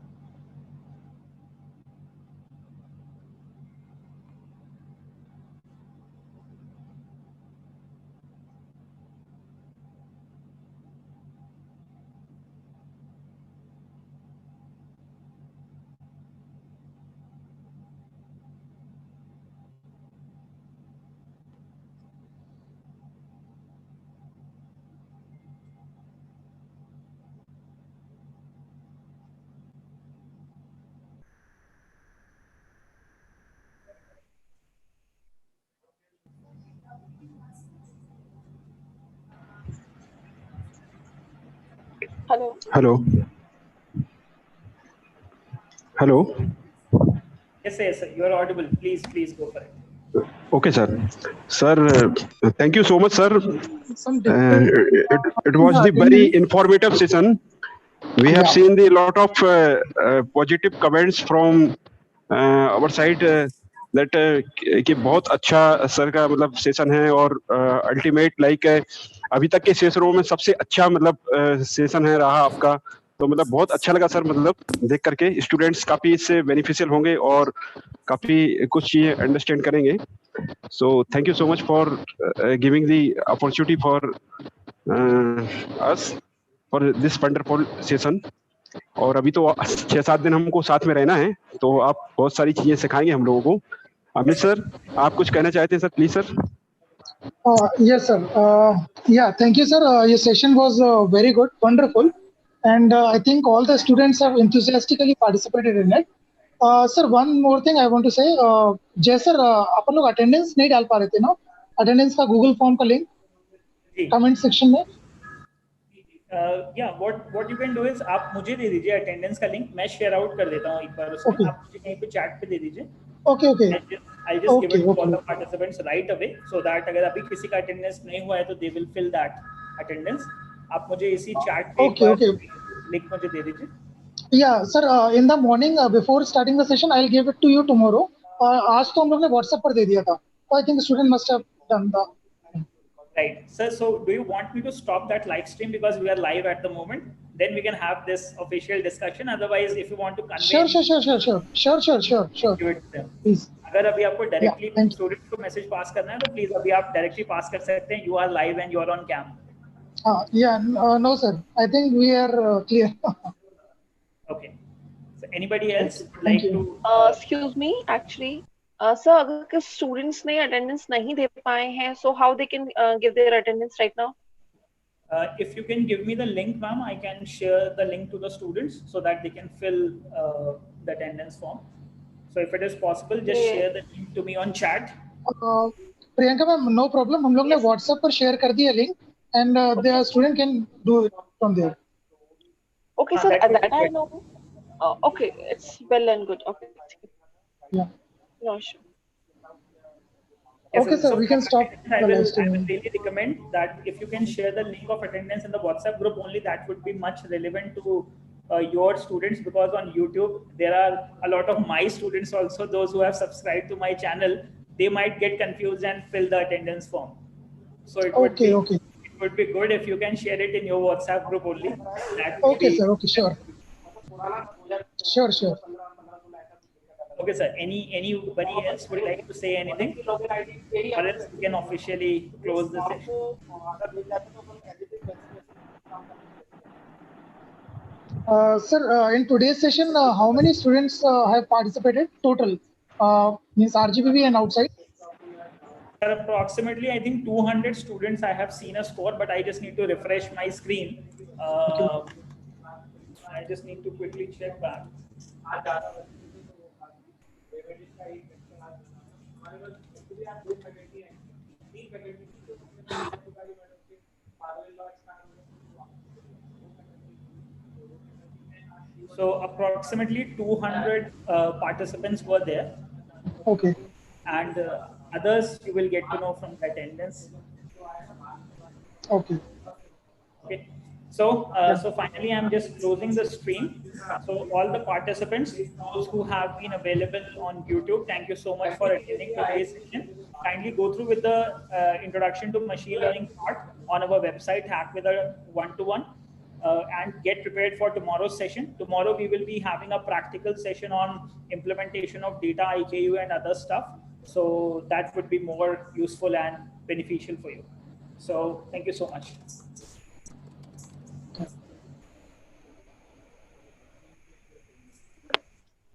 Hello. Hello. Hello. Yes, yes, sir. You are audible. Please go for it. Okay, sir. Sir, thank you so much, sir. It was the very informative session. We have seen the lot of positive comments from our side that कि बहुत अच्छा sir का मतलब session है और ultimate like अभी तक के सेशनों में सबसे अच्छा मतलब सेशन है रहा आपका, तो मतलब बहुत अच्छा लगा सर, मतलब देख करके स्टूडेंट्स काफी इससे बेनिफिशियल होंगे और काफी कुछ चीजें अंडरस्टैंड करेंगे. So thank you so much for giving the opportunity for us for this wonderful session. और अभी तो 6-7 दिन हमको साथ में रहना है, तो आप बहुत सारी चीजें सिखाएंगे हम लोगों को. अमित सर, आप कुछ कहना चाहते हैं sir, please sir. Yes, sir. Yeah, thank you, sir. Your session was very good, wonderful, and I think all the students have enthusiastically participated in it. Sir, one more thing I want to say. जय sir, अपन लोग attendance नहीं डाल पा रहे थे ना, attendance का Google form का लिंक कमेंट सेक्शन में. Yeah, what you can do is आप मुझे दे दीजिए अटेंडेंस का लिंक, मैं शेयर आउट कर देता हूँ एक बार उसमें. आप मुझे कहीं पे चैट पे दे दीजिए. Okay. I'll just give it to all the participants right away, so that अगर अभी किसी का अटेंडेंस नहीं हुआ है तो they will fill that attendance. आप मुझे इसी चैट पे लिंक मुझे दे दीजिए. Yeah, sir. In the morning before starting the session, I'll give it to you tomorrow. आज तो हम लोग ने WhatsApp पर दे दिया था. So I think the student must have done the. Right, sir. So, do you want me to stop that live stream because we are live at the moment? Then we can have this official discussion. Otherwise, if you want to convey, Sure. Give it to them. Please. अगर अभी आपको directly students को message pass करना है तो please अभी आप directly pass कर सकते हैं. You are live and you are on cam. Yeah. No, sir. I think we are clear. Okay. So, anybody else would like to? Excuse me. Actually. Sir, अगर students ने attendance नहीं दे पाए हैं, so how they can give their attendance right now? If you can give me the link, ma'am, I can share the link to the students so that they can fill the attendance form. So if it is possible, just share the link to me on chat. Priyanka ma'am no problem, हम लोग ने WhatsApp पर share कर दिया link and the student can do it from there. Okay, sir, that I know. Okay, it's well and good. Okay. Yeah. No issue. Okay, sir, So we can stop I the will live stream. really recommend that if you can share the link of attendance in the WhatsApp group only, that would be much relevant to your students, because on YouTube there are a lot of my students also, those who have subscribed to my channel. They might get confused and fill the attendance form. So it would be good if you can share it in your WhatsApp group only. That would Okay, be sir. Okay, sure. Sure. Okay, sir. Anybody else would like to say anything? Or else we can officially close the session. Sir, in today's session, how many students have participated total? Means RGBB and outside? Approximately, I think 200 students I have seen a score, but I just need to refresh my screen. I just need to quickly check back. So approximately 200 participants were there. Okay. And others you will get to know from the attendance. Okay. Okay. So finally, I'm just closing the stream. So all the participants, those who have been available on YouTube, thank you so much for attending today's session. Kindly go through with the introduction to machine learning part on our website, Hack with a 1-to-1. And get prepared for tomorrow's session. Tomorrow we will be having a practical session on implementation of data IKU and other stuff. So that would be more useful and beneficial for you. So thank you so much.